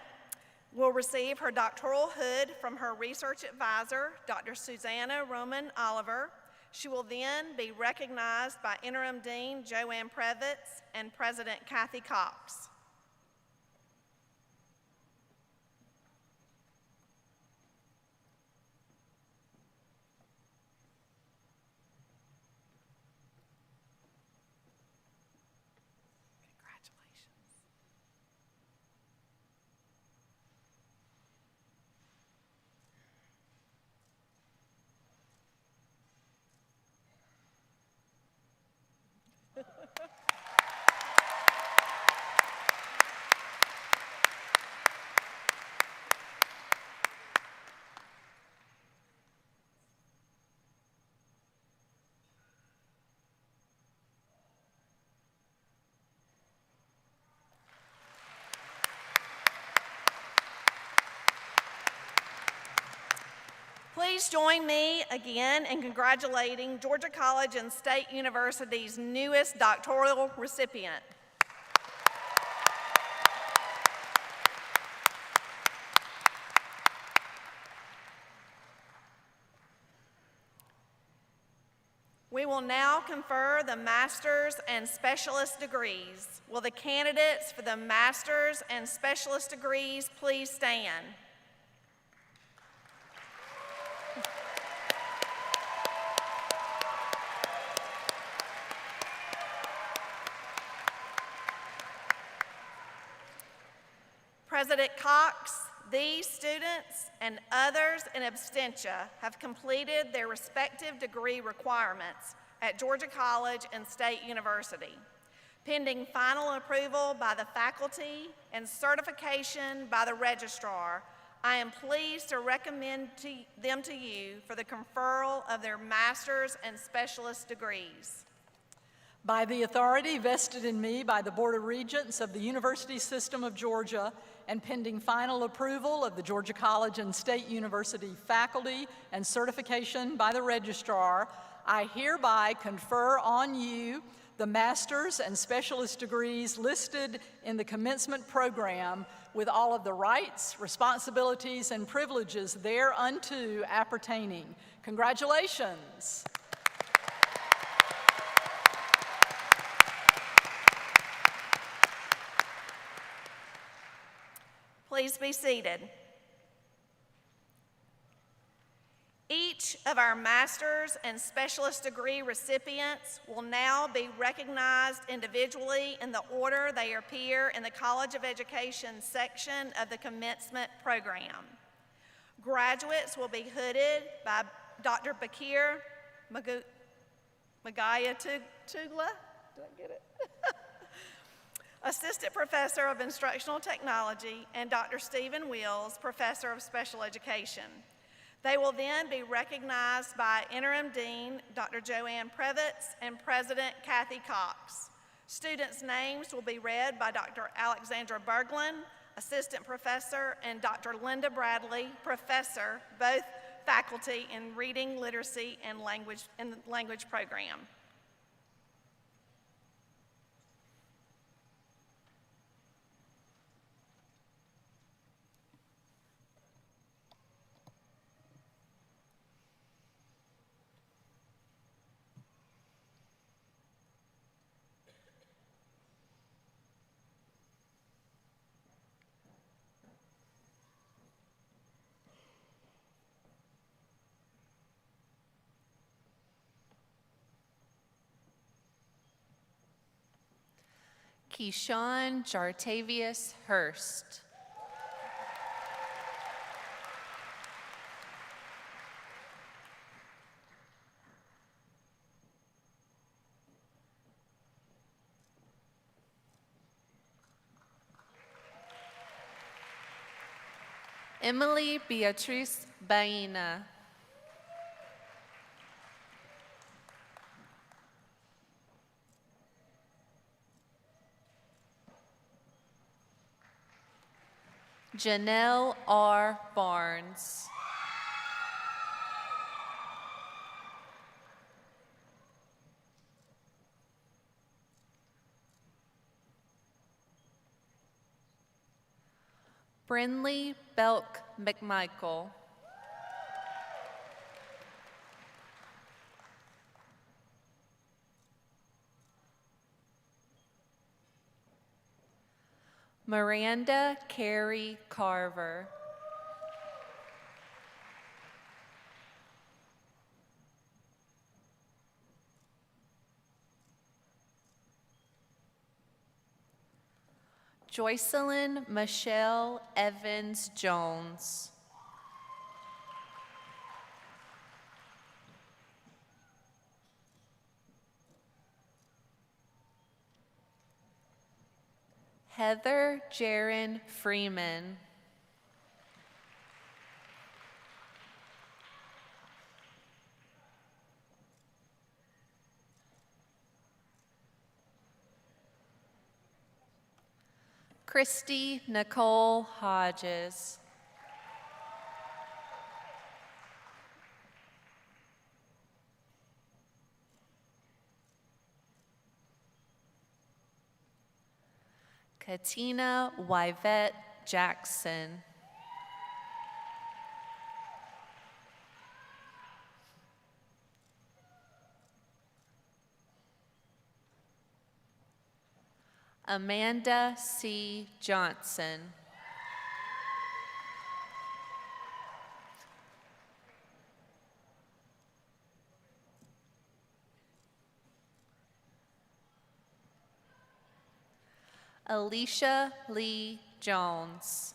S5: will receive her doctoral hood from her research advisor, Dr. Susanna Roman Oliver. She will then be recognized by Interim Dean Joanne Previtz and President Kathy Cox. Please join me again in congratulating Georgia College and State University's newest doctoral recipient. We will now confer the master's and specialist degrees. Will the candidates for the master's and specialist degrees please stand? President Cox, these students and others in absentia have completed their respective degree requirements at Georgia College and State University. Pending final approval by the faculty and certification by the registrar, I am pleased to recommend them to you for the conferral of their master's and specialist degrees.
S1: By the authority vested in me by the Board of Regents of the University System of Georgia, and pending final approval of the Georgia College and State University faculty and certification by the registrar, I hereby confer on you the master's and specialist degrees listed in the commencement program with all of the rights, responsibilities, and privileges thereunto appertaining. Congratulations.
S5: Please be seated. Each of our master's and specialist degree recipients will now be recognized individually in the order they appear in the College of Education section of the commencement program. Graduates will be hooded by Dr. Bakir Magaya Tugla. Did I get it? Assistant Professor of Instructional Technology, and Dr. Stephen Wills, Professor of Special Education. They will then be recognized by Interim Dean Dr. Joanne Previtz and President Kathy Cox. Students' names will be read by Dr. Alexandra Berglund, Assistant Professor, and Dr. Linda Bradley, Professor, both faculty in Reading, Literacy, and Language Program.
S2: Keyshawn Jartavius Hurst. Emily Beatrice Baina. Janelle R. Barnes. Brinley Belk McMichael. Miranda Carey Carver. Joycelyn Michelle Evans Jones. Heather Jaron Freeman. Christy Nicole Hodges. Katina Wyvette Jackson. Amanda C. Johnson. Alicia Lee Jones.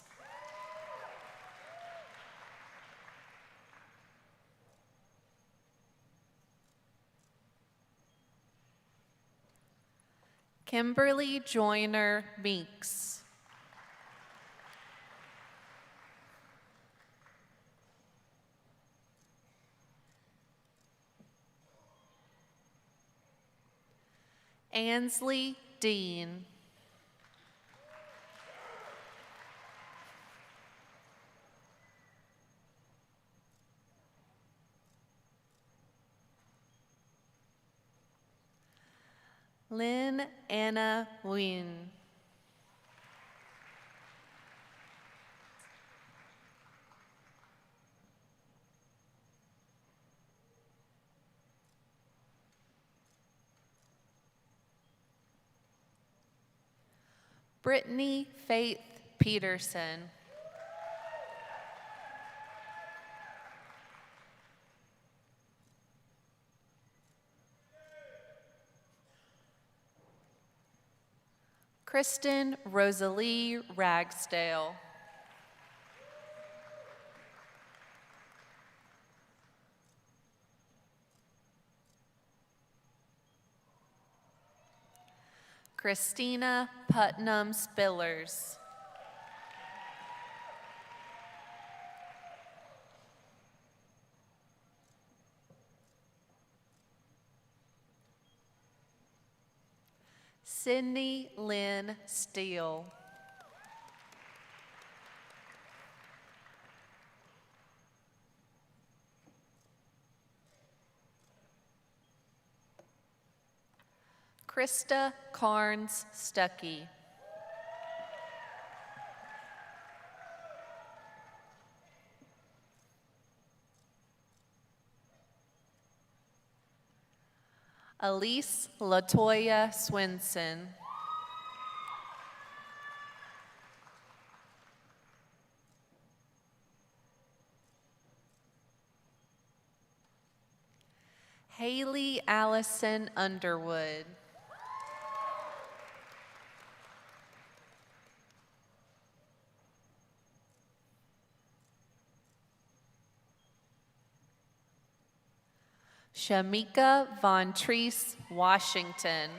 S6: Kimberly Joyner Meeks. Ansley Dean. Lynn Anna Wynn. Brittany Faith Peterson. Kristen Rosalie Ragsdale. Christina Putnam Spillers. Sydney Lynn Steele. Krista Carnes Stuckey. Elise Latoya Swinson. Haley Allison Underwood. Shamika Von Treese Washington.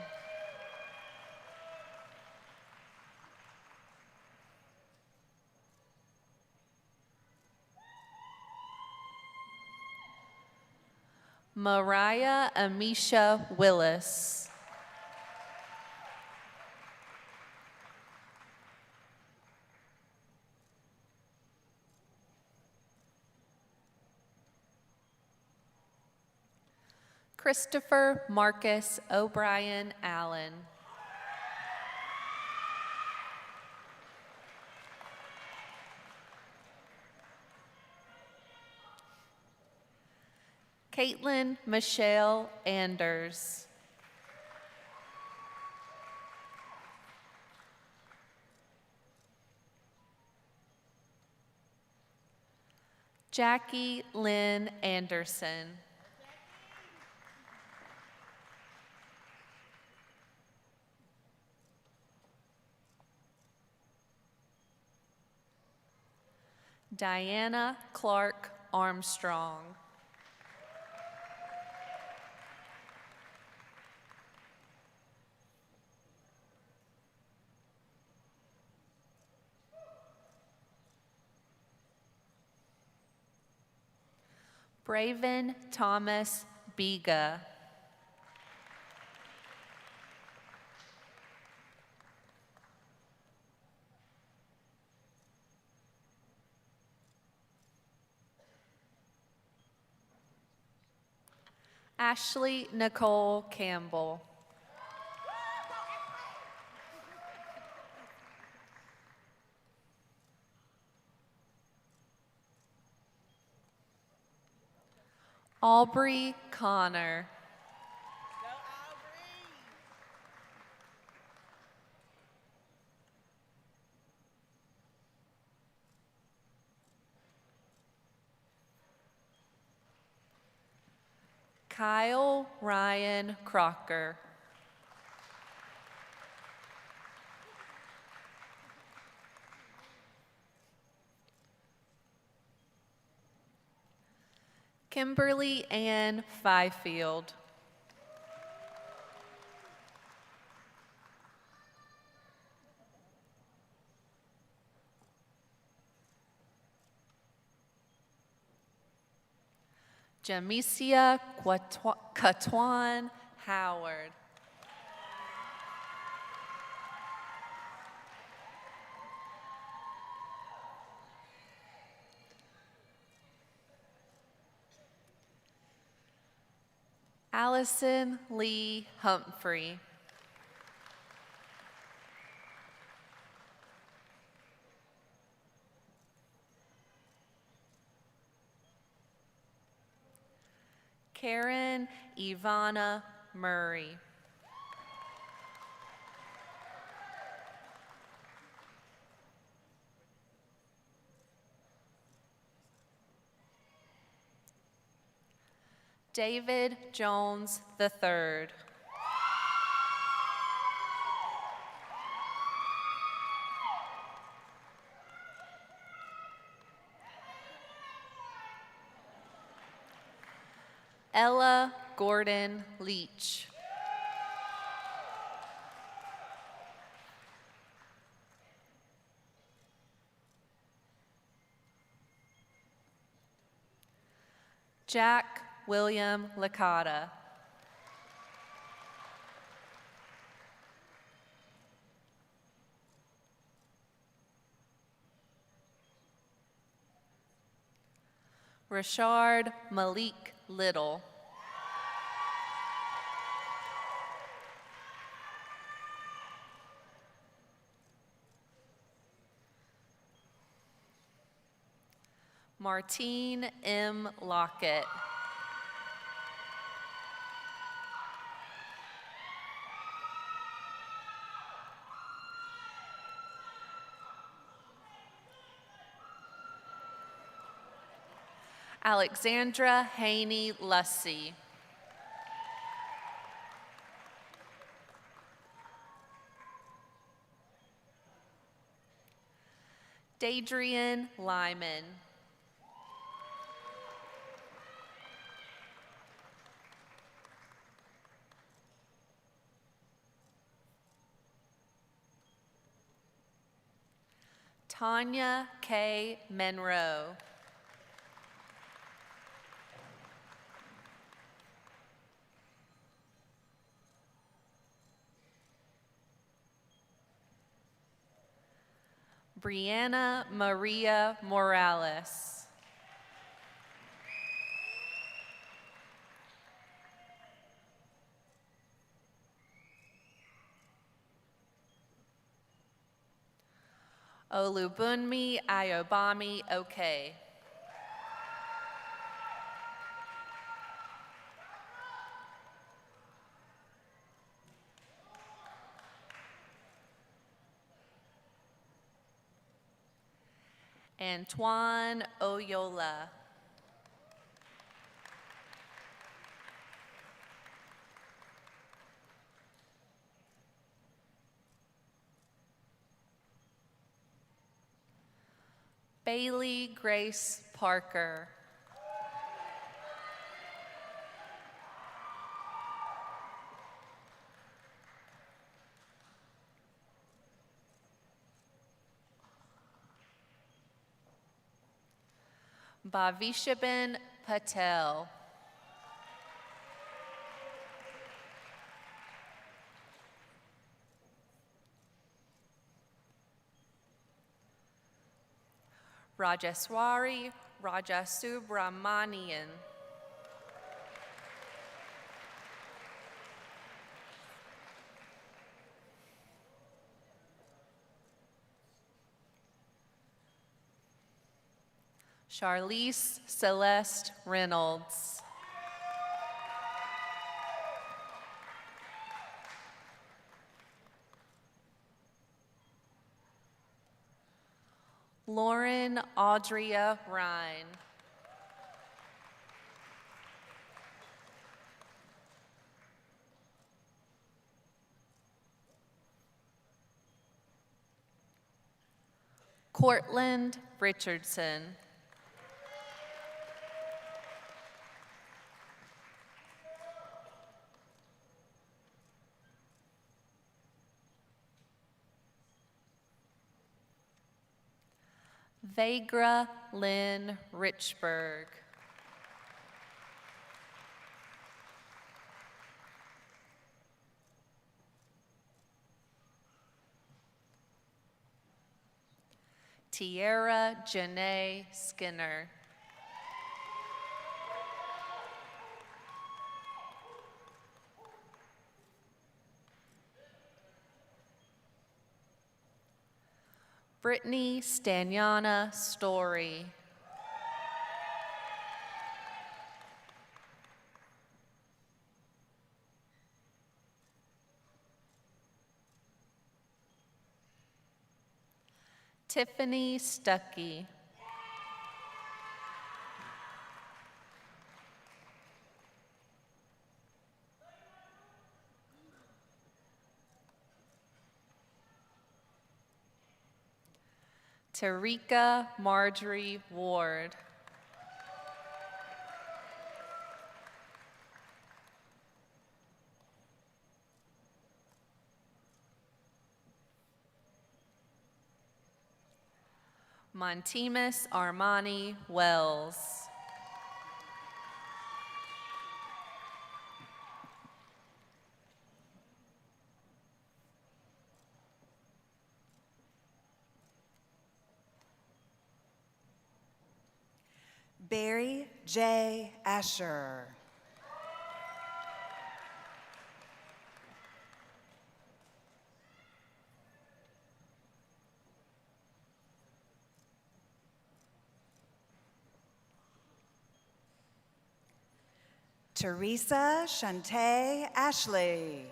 S6: Mariah Amisha Willis. Christopher Marcus O'Brien Allen. Caitlin Michelle Anders. Jackie Lynn Anderson. Diana Clark Armstrong. Braven Thomas Biga. Ashley Nicole Campbell. Aubrey Connor. Kyle Ryan Crocker. Kimberly Ann Fifield. Jamesia Katwan Howard. Allison Lee Humphrey. Karen Ivana Murray. David Jones III. Ella Gordon Leach. Jack William Licata. Rashard Malik Little. Martine M. Lockett. Alexandra Haney Lussey. Dadrian Lyman. Tanya K. Monroe. Brianna Maria Morales. Olubunmi Ayobami Oke. Antoine Oyola. Bailey Grace Parker. Bhavishabin Patel. Rajeswari Rajasubramanian. Charlize Celeste Reynolds. Lauren Audria Rhine. Cortland Richardson. Vagra Lynn Richburg. Tiara Janae Skinner. Brittany Stanyana Story. Tiffany Stuckey. Tarika Marjorie Ward. Montimus Armani Wells.
S7: Barry J. Asher. Teresa Shante Ashley.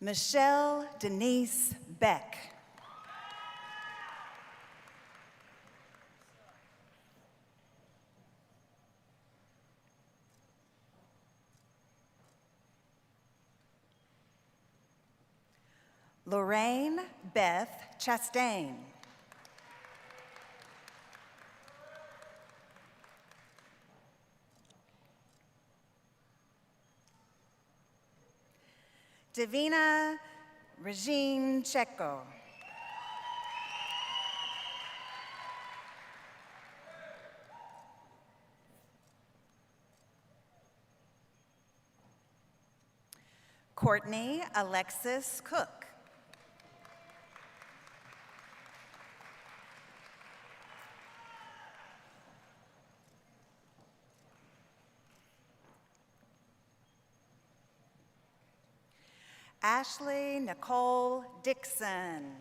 S7: Michelle Denise Beck. Lorraine Beth Chastain. Davina Regine Checo. Courtney Alexis Cook. Ashley Nicole Dixon.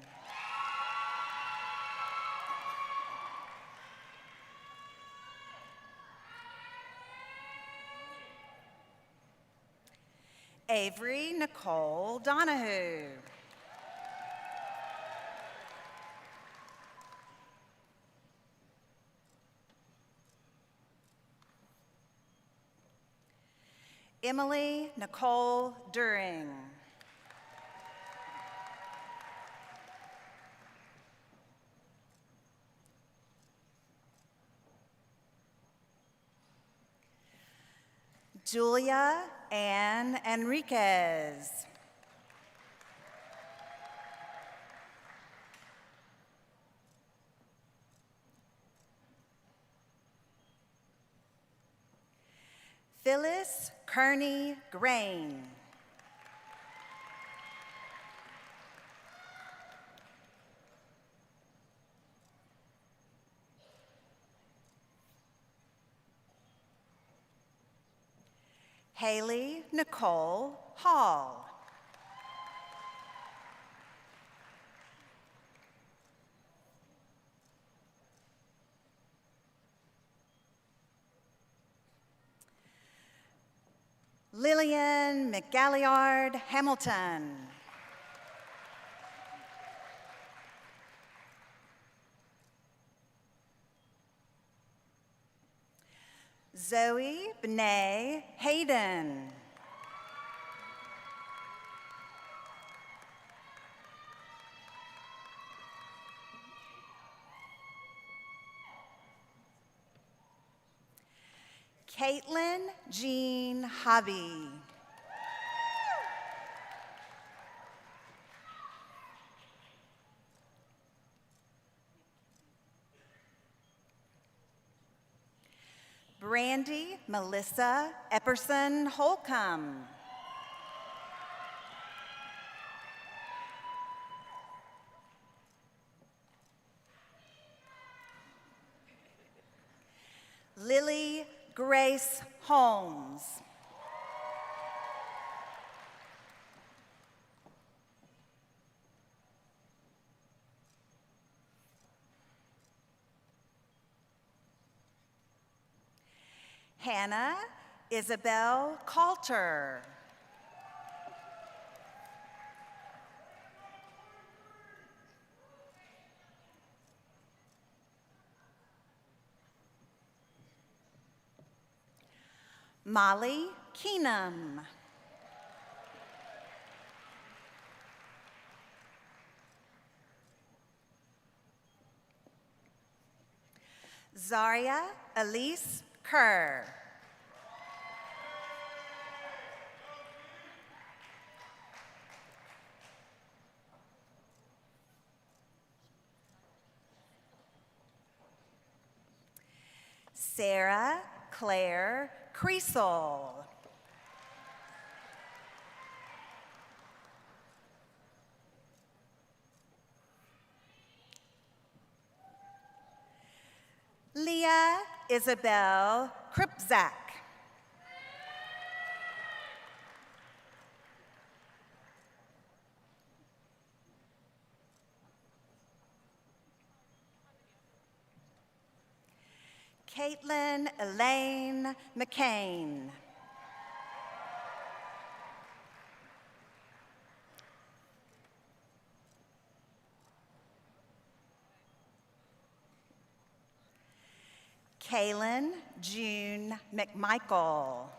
S7: Avery Nicole Donahue. Emily Nicole During. Julia Ann Enriquez. Phyllis Kearney Grain. Haley Nicole Hall. Lillian McGalliard Hamilton. Zoe Benet Hayden. Caitlin Jean Hobby. Brandy Melissa Epperson Holcomb. Lily Grace Holmes. Hannah Isabel Coulter. Molly Keenum. Zaria Elise Kerr. Sarah Claire Creasel. Leah Isabel Kripzak. Caitlin Elaine McCain. Kaylin June McMichael.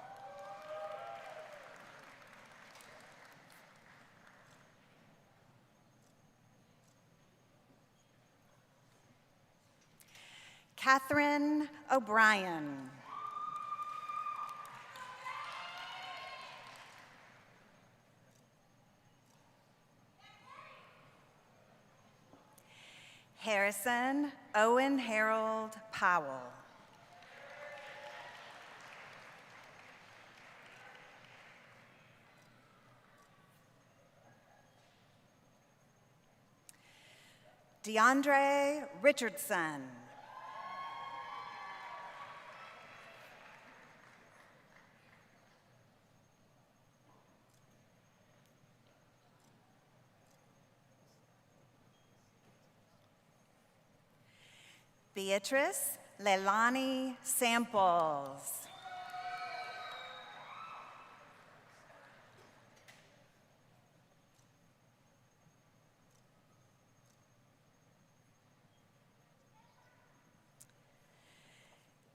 S7: Catherine O'Brien. Harrison Owen Harold Powell. DeAndre Richardson. Beatrice Leilani Samples.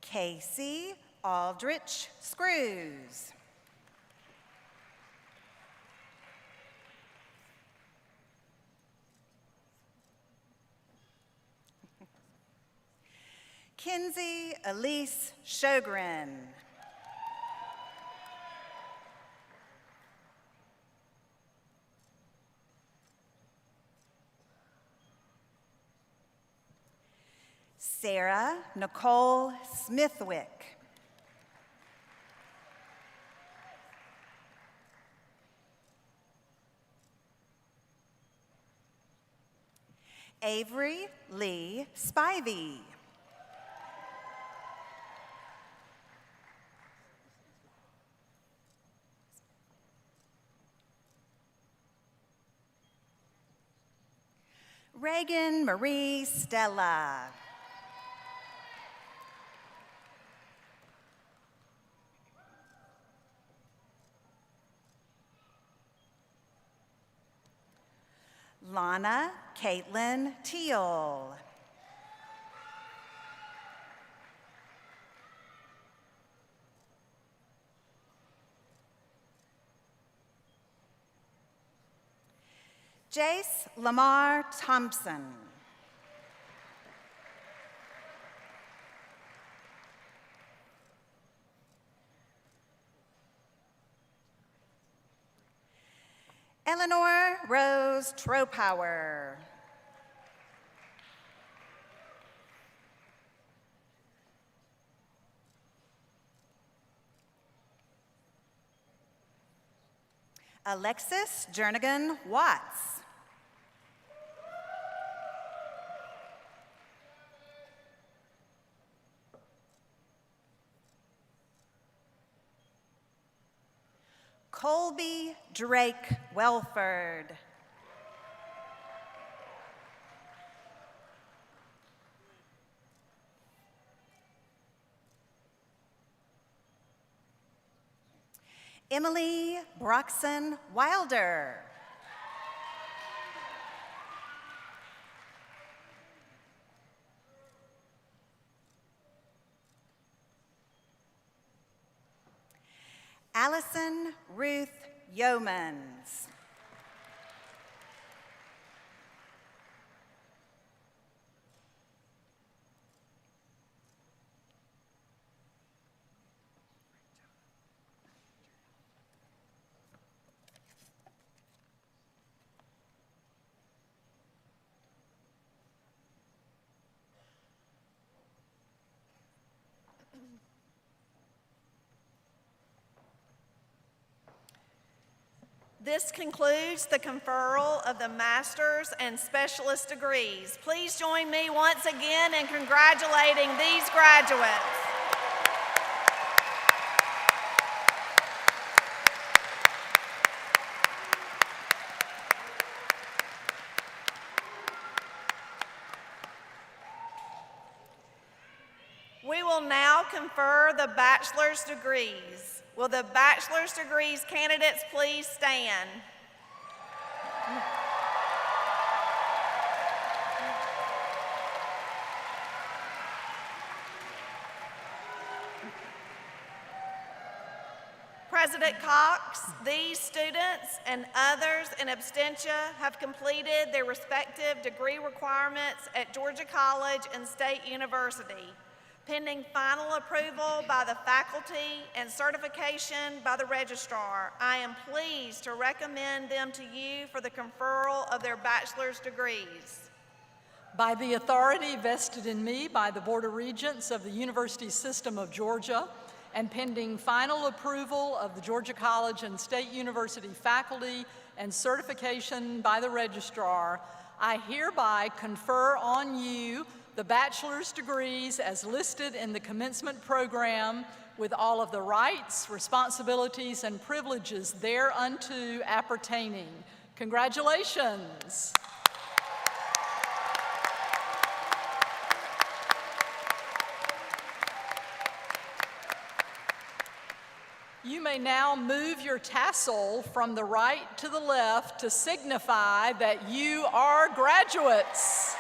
S7: Casey Aldrich Screws. Kinsey Elise Sjogren. Sarah Nicole Smithwick. Avery Lee Spivey. Reagan Marie Stella. Lana Caitlin Teal. Jace Lamar Thompson. Eleanor Rose Tropower. Alexis Jernigan Watts. Colby Drake Welford. Emily Broxson Wilder. Allison Ruth Yeomans.
S5: This concludes the conferral of the master's and specialist degrees. Please join me once again in congratulating these graduates. We will now confer the bachelor's degrees. Will the bachelor's degrees candidates please stand? President Cox, these students and others in absentia have completed their respective degree requirements at Georgia College and State University. Pending final approval by the faculty and certification by the registrar, I am pleased to recommend them to you for the conferral of their bachelor's degrees.
S1: By the authority vested in me by the Board of Regents of the University System of Georgia, and pending final approval of the Georgia College and State University faculty and certification by the registrar, I hereby confer on you the bachelor's degrees as listed in the commencement program with all of the rights, responsibilities, and privileges thereunto appertaining. Congratulations. You may now move your tassel from the right to the left to signify that you are graduates.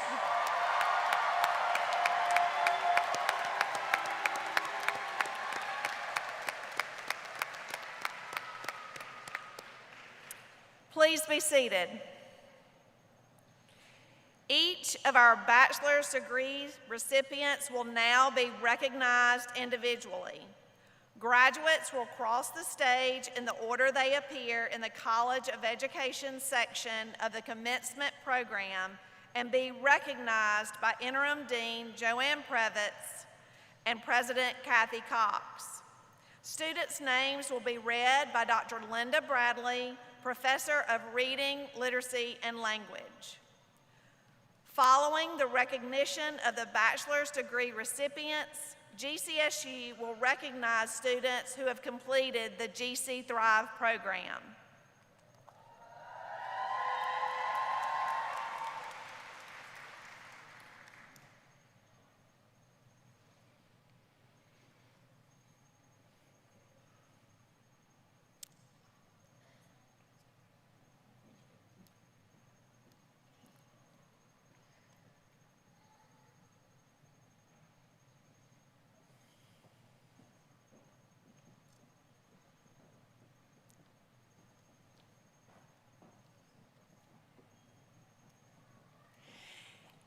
S5: Please be seated. Each of our bachelor's degree recipients will now be recognized individually. Graduates will cross the stage in the order they appear in the College of Education section of the Commencement program and be recognized by Interim Dean Joanne Previtz and President Kathy Cox. Students' names will be read by Dr. Linda Bradley, Professor of Reading, Literacy, and Language. Following the recognition of the bachelor's degree recipients, GCSU will recognize students who have completed the GC Thrive program.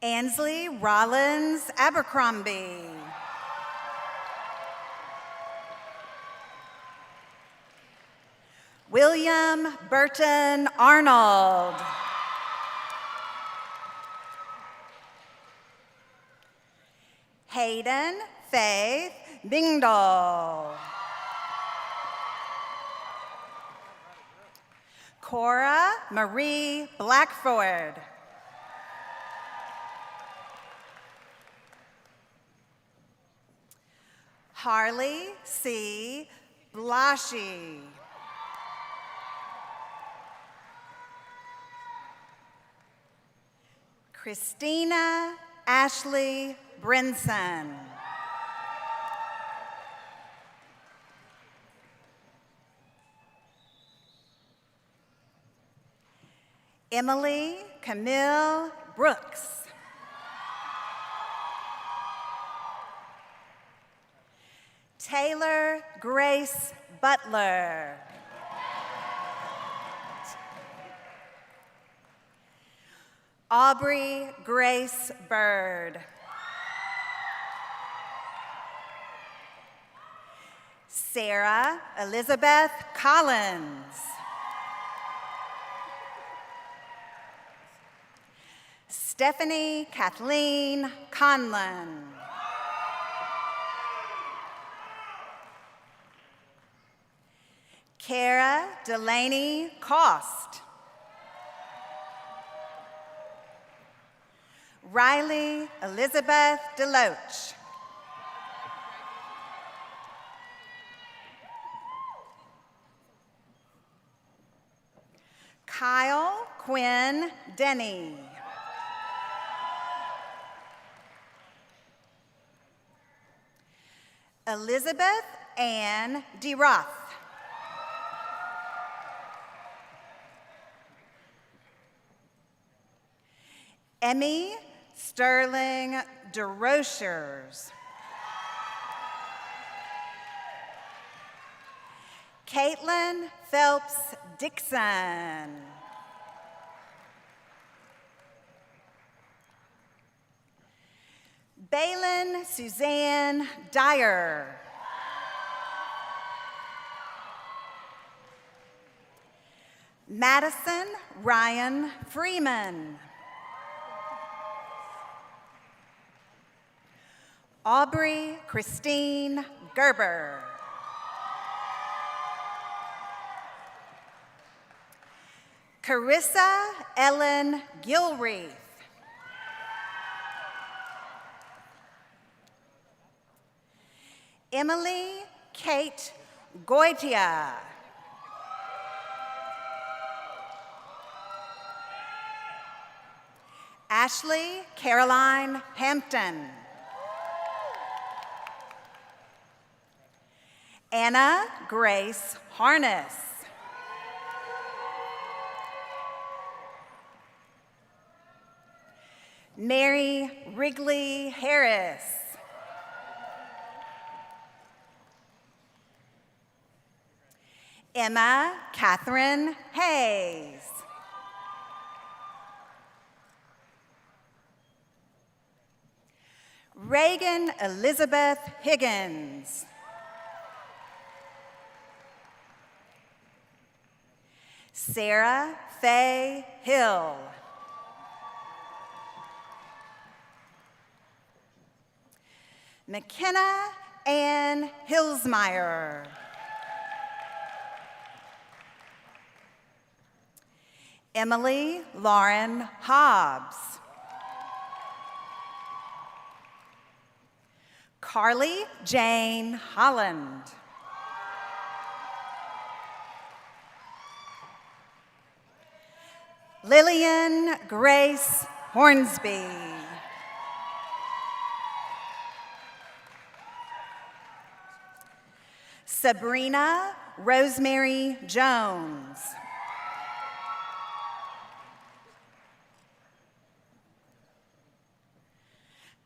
S7: Ansley Rollins Abercrombie. William Burton Arnold. Hayden Faith Bingdahl. Cora Marie Blackford. Harley C. Blaschi. Christina Ashley Brinson. Emily Camille Brooks. Taylor Grace Butler. Aubrey Grace Bird. Sarah Elizabeth Collins. Stephanie Kathleen Conlon. Kara Delaney Cost. Riley Elizabeth Deloach. Kyle Quinn Denny. Elizabeth Ann DeRoth. Emmy Sterling DeRochers. Caitlin Phelps Dixon. Balin Suzanne Dyer. Madison Ryan Freeman. Aubrey Christine Gerber. Carissa Ellen Gilreath. Emily Kate Goitia. Ashley Caroline Hampton. Anna Grace Harness. Mary Wrigley Harris. Emma Catherine Hayes. Reagan Elizabeth Higgins. Sarah Faye Hill. McKenna Ann Hillsmeyer. Emily Lauren Hobbs. Carly Jane Holland. Lillian Grace Hornsby. Sabrina Rosemary Jones.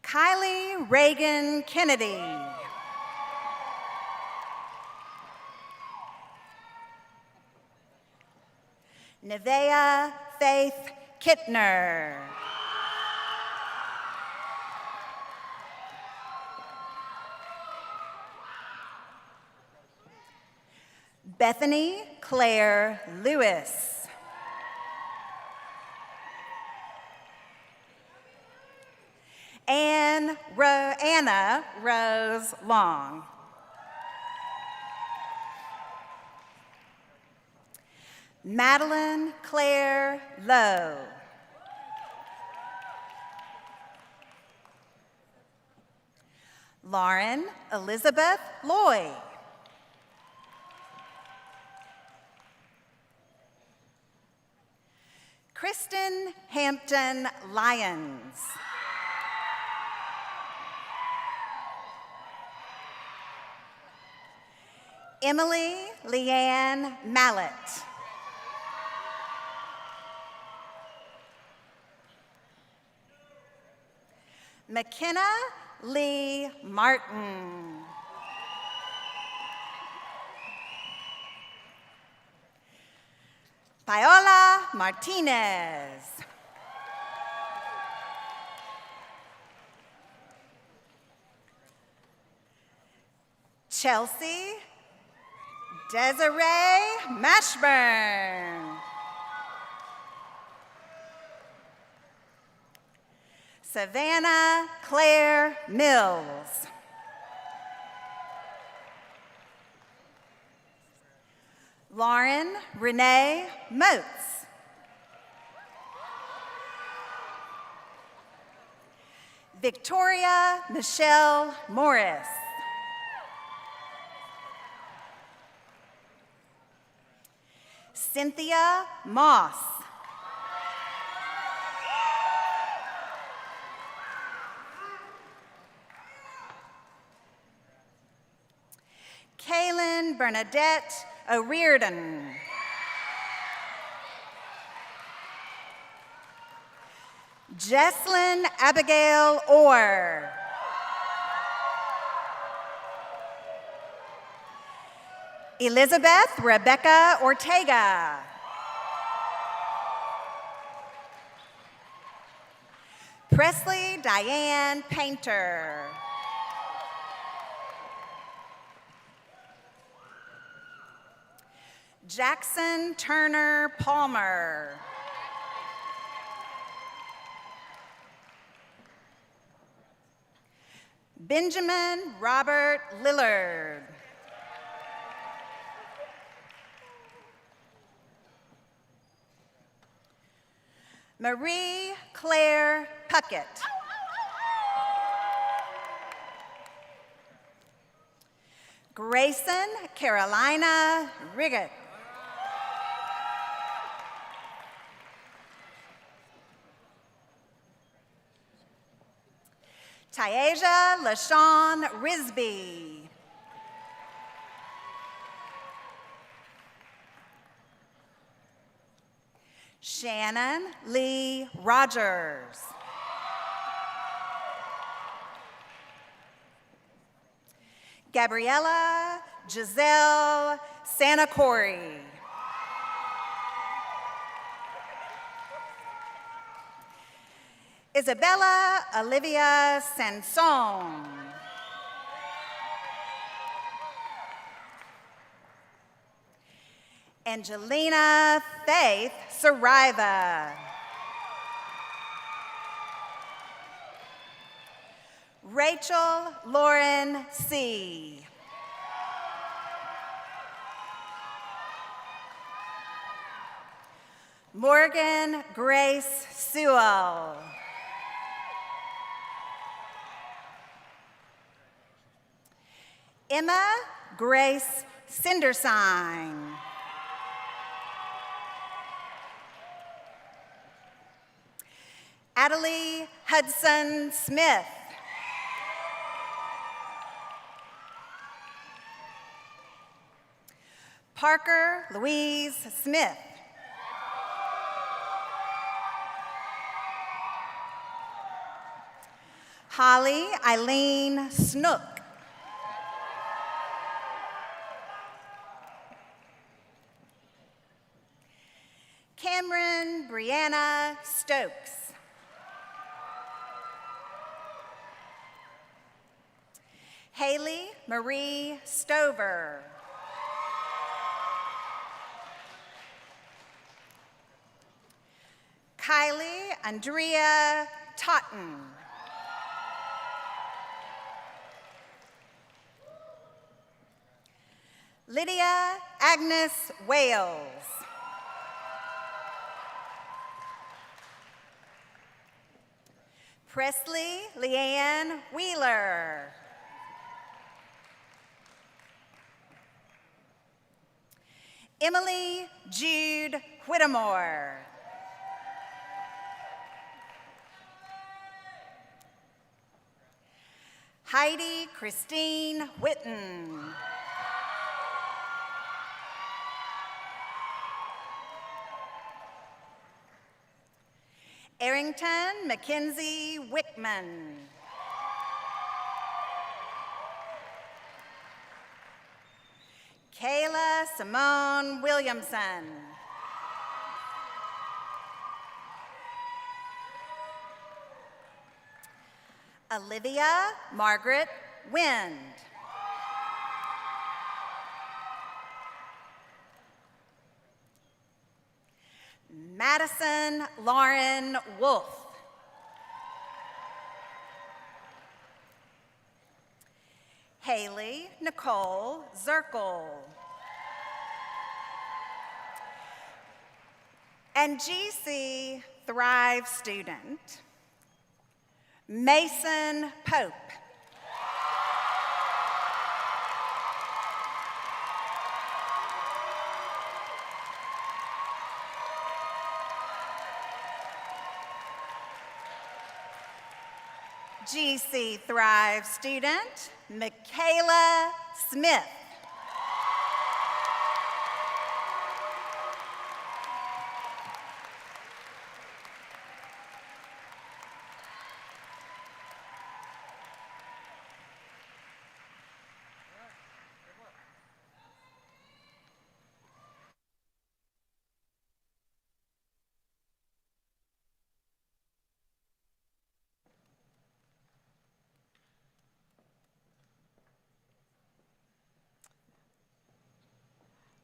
S7: Kylie Reagan Kennedy. Nevea Faith Kittner. Bethany Claire Lewis. Anna Rose Long. Madeline Claire Lowe. Lauren Elizabeth Loy. Kristen Hampton Lyons. Emily Leanne Mallet. McKenna Lee Martin. Paola Martinez. Chelsea Desiree Mashburn. Savannah Claire Mills. Lauren Renee Moats. Victoria Michelle Morris. Cynthia Moss. Kaylin Bernadette O'Riordan. Jesslyn Abigail Orr. Elizabeth Rebecca Ortega. Presley Diane Painter. Jackson Turner Palmer. Benjamin Robert Lillard. Marie Claire Puckett. Grayson Carolina Riggett. Tyasia LaShawn Risby. Shannon Lee Rogers. Gabriella Giselle Sanacori. Isabella Olivia Sanson. Angelina Faith Sariva. Rachel Lauren C. Morgan Grace Sewell. Emma Grace Cindersign. Adelie Hudson Smith. Parker Louise Smith. Holly Eileen Snook. Cameron Brianna Stokes. Haley Marie Stover. Kylie Andrea Totten. Lydia Agnes Wales. Presley Leanne Wheeler. Emily Jude Whittemore. Heidi Christine Whitten. Arrington Mackenzie Wickman. Kayla Simone Williamson. Olivia Margaret Wind. Madison Lauren Wolf. Haley Nicole Zirkle. And GC Thrive student, Mason Pope. GC Thrive student, Michaela Smith.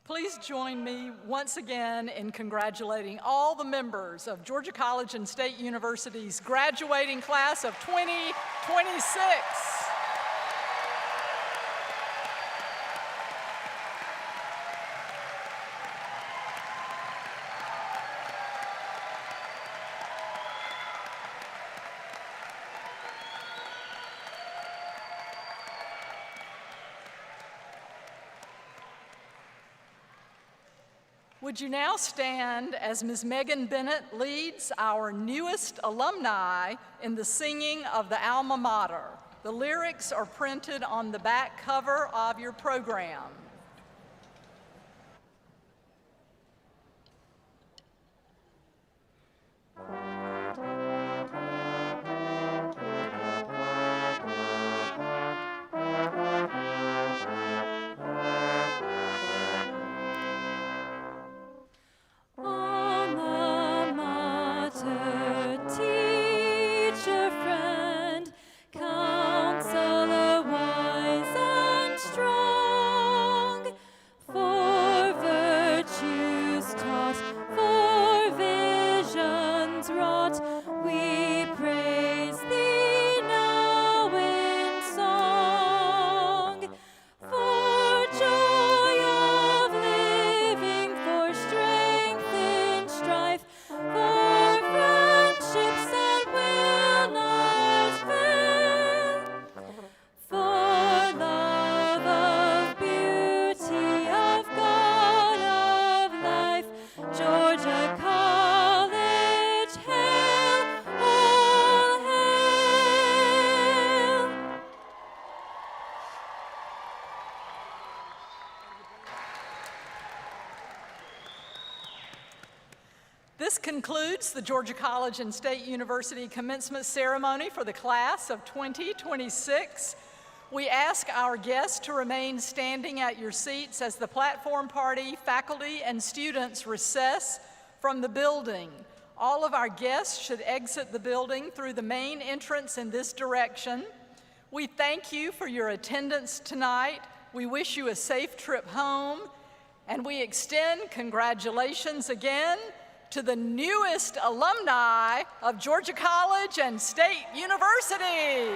S1: Please join me once again in congratulating all the members of Georgia College and State University's graduating class of 2026. Would you now stand as Ms. Megan Bennett leads our newest alumni in the singing of the alma mater. The lyrics are printed on the back cover of your program. This concludes the Georgia College and State University commencement ceremony for the class of 2026. We ask our guests to remain standing at your seats as the platform party, faculty, and students recess from the building. All of our guests should exit the building through the main entrance in this direction. We thank you for your attendance tonight. We wish you a safe trip home, and we extend congratulations again to the newest alumni of Georgia College and State University.